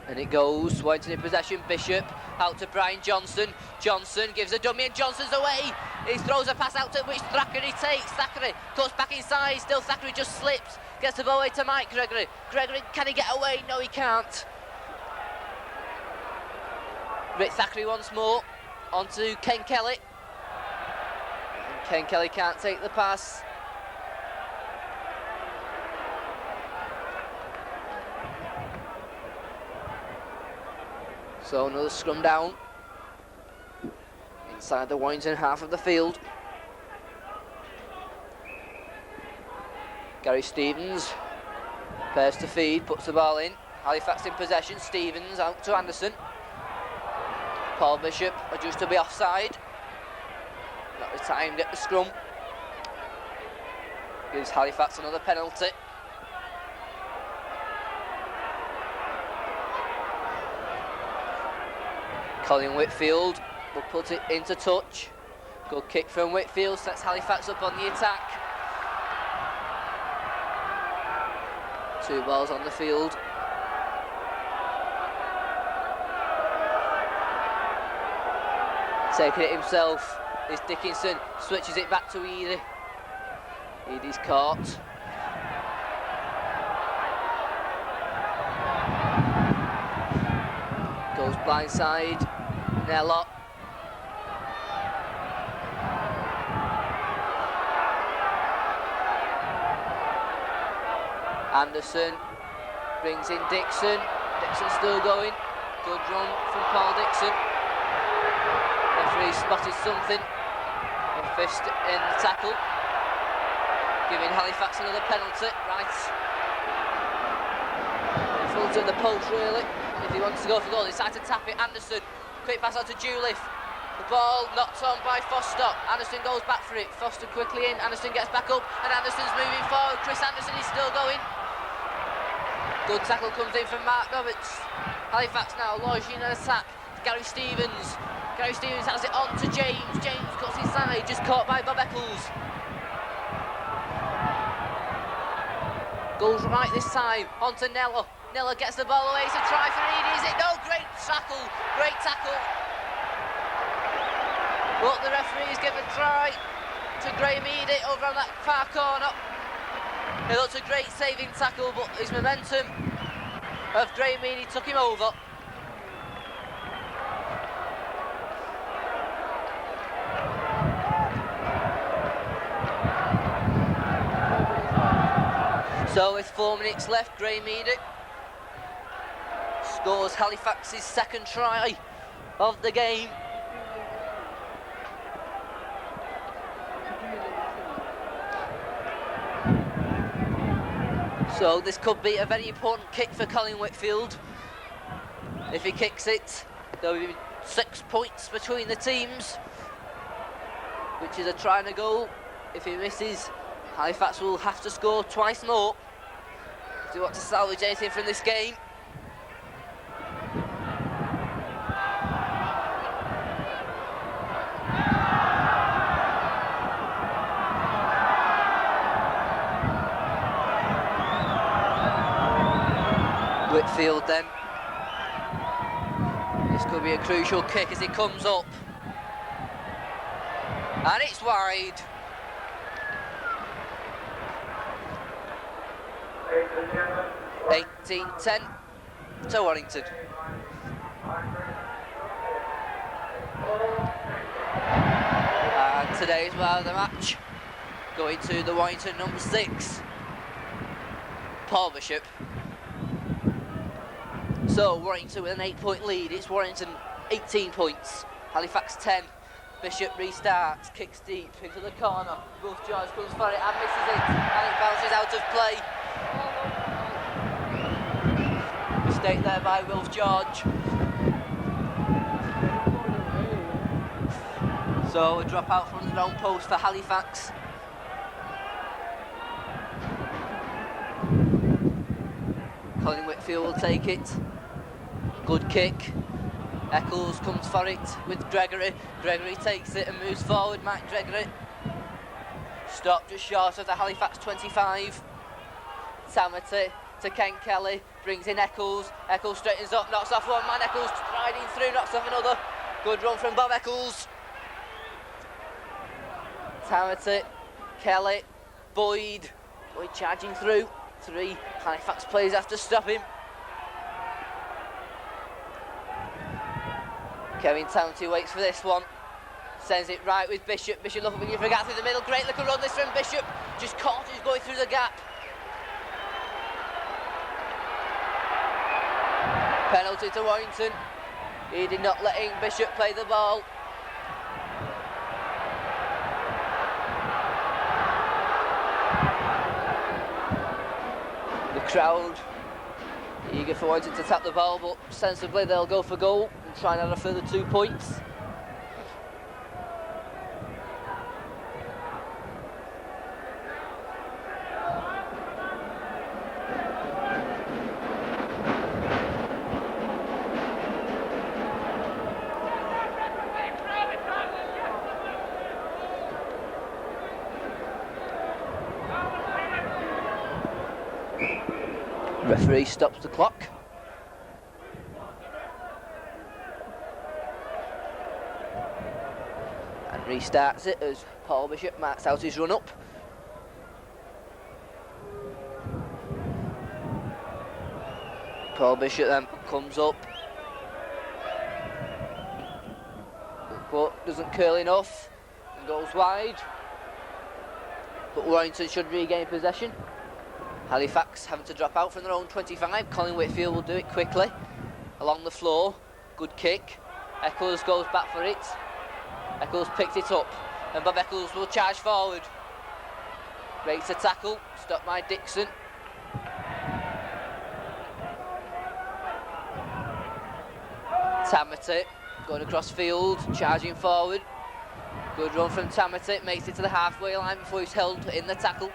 and it goes. Warrington in possession. Bishop out to Brian Johnson. Johnson gives a dummy and Johnson's away. He throws a pass out to which Thackeray takes. Thackeray cuts back inside. Still Thackeray just slips. Gets the ball away to Mike Gregory. Gregory, can he get away? No, he can't. Rick Thackeray once more. On to Ken Kelly. And Ken Kelly can't take the pass. So another scrum down inside the Warrington half of the field. Gary Stevens prepares to feed, puts the ball in. Halifax in possession. Stevens out to Anderson. Paul Bishop adjusts to be offside. Not timed at the scrum. Gives Halifax another penalty. Colin Whitfield will put it into touch. Good kick from Whitfield, sets Halifax up on the attack. 2 balls on the field. Taking it himself is Dickinson, switches it back to Edie. Edie's caught. Goes blindside. Nello. Anderson brings in Dixon. Dixon still going. Good run from Paul Dixon. Referee spotted something. A fist in the tackle, giving Halifax another penalty. Right in front of the post, really. If he wants to go for goal, he decides to tap it. Anderson, quick pass out to Juliff. The ball knocked on by Foster. Anderson goes back for it. Foster quickly in. Anderson gets back up, and Anderson's moving forward. Chris Anderson is still going. Good tackle comes in from Mark Roberts. Halifax now launching an attack. Gary Stevens. Gary Stevens has it on to James. James cuts inside, just caught by Bob Eccles. Goes right this time, on to Nello. Nello gets the ball away, it's a try for Edie, is it? No, great tackle, great tackle. But the referee's given a try to Graham Edie over on that far corner. It looked a great saving tackle, but his momentum of Graham Edie took him over. So with 4 minutes left, Graham Meader scores Halifax's second try of the game. So this could be a very important kick for Colin Whitfield. If he kicks it, there'll be 6 points between the teams, which is a try and a goal. If he misses, Halifax will have to score twice more if they want to salvage anything from this game. Whitfield then. This could be a crucial kick as it comes up. And it's wide. (18-10) to Warrington. And today's man of the match going to the Warrington number 6, Paul Bishop. So Warrington with an 8-point lead. It's Warrington 18 points, Halifax 10. Bishop restarts, kicks deep into the corner. Wolf George comes for it and misses it, and it bounces out of play. Mistake there by Wolf George. So a drop out from the own post for Halifax. Colin Whitfield will take it. Good kick. Eccles comes for it with Gregory. Gregory takes it and moves forward. Mike Gregory. Stopped just short of the Halifax 25. Tamati to Ken Kelly. Brings in Eccles. Eccles straightens up, knocks off one man. Eccles striding through, knocks off another. Good run from Bob Eccles. Tamati, Kelly, Boyd. Boyd charging through. 3 Halifax players have to stop him. Kevin Tamati waits for this one. Sends it right with Bishop. Bishop looking for the gap through the middle. Great little run this from Bishop. Just caught, he's going through the gap. Penalty to Warrington. He did not letting Bishop play the ball. The crowd eager for Warrington to tap the ball, but sensibly they'll go for goal and try and add a further 2 points. Referee stops the clock. And restarts it as Paul Bishop marks out his run up. Paul Bishop then comes up, but doesn't curl enough and goes wide. But Warrington should regain possession. Halifax having to drop out from their own 25. Colin Whitfield will do it quickly along the floor. Good kick. Eccles goes back for it. Eccles picks it up and Bob Eccles will charge forward. Breaks a tackle, stopped by Dixon. Tamati going across field, charging forward. Good run from Tamati, makes it to the halfway line before he's held in the tackle.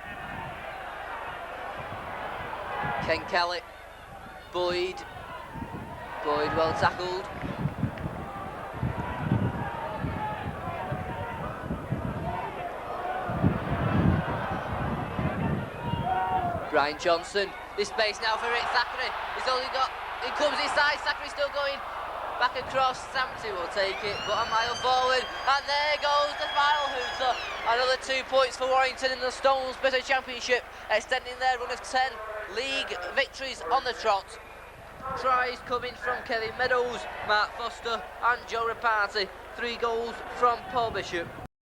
Ken Kelly, Boyd well tackled. Brian Johnson, this space now for Rick Thackeray. He's only got, he comes inside, Thackeray still going back across. Tamati will take it, but a mile forward, and there goes the final hooter. Another 2 points for Warrington in the Stones Bitter Championship, extending their run of 10 league victories on the trot. Tries coming from Kevin Meadows, Mark Foster and Joe Rapati. 3 goals from Paul Bishop.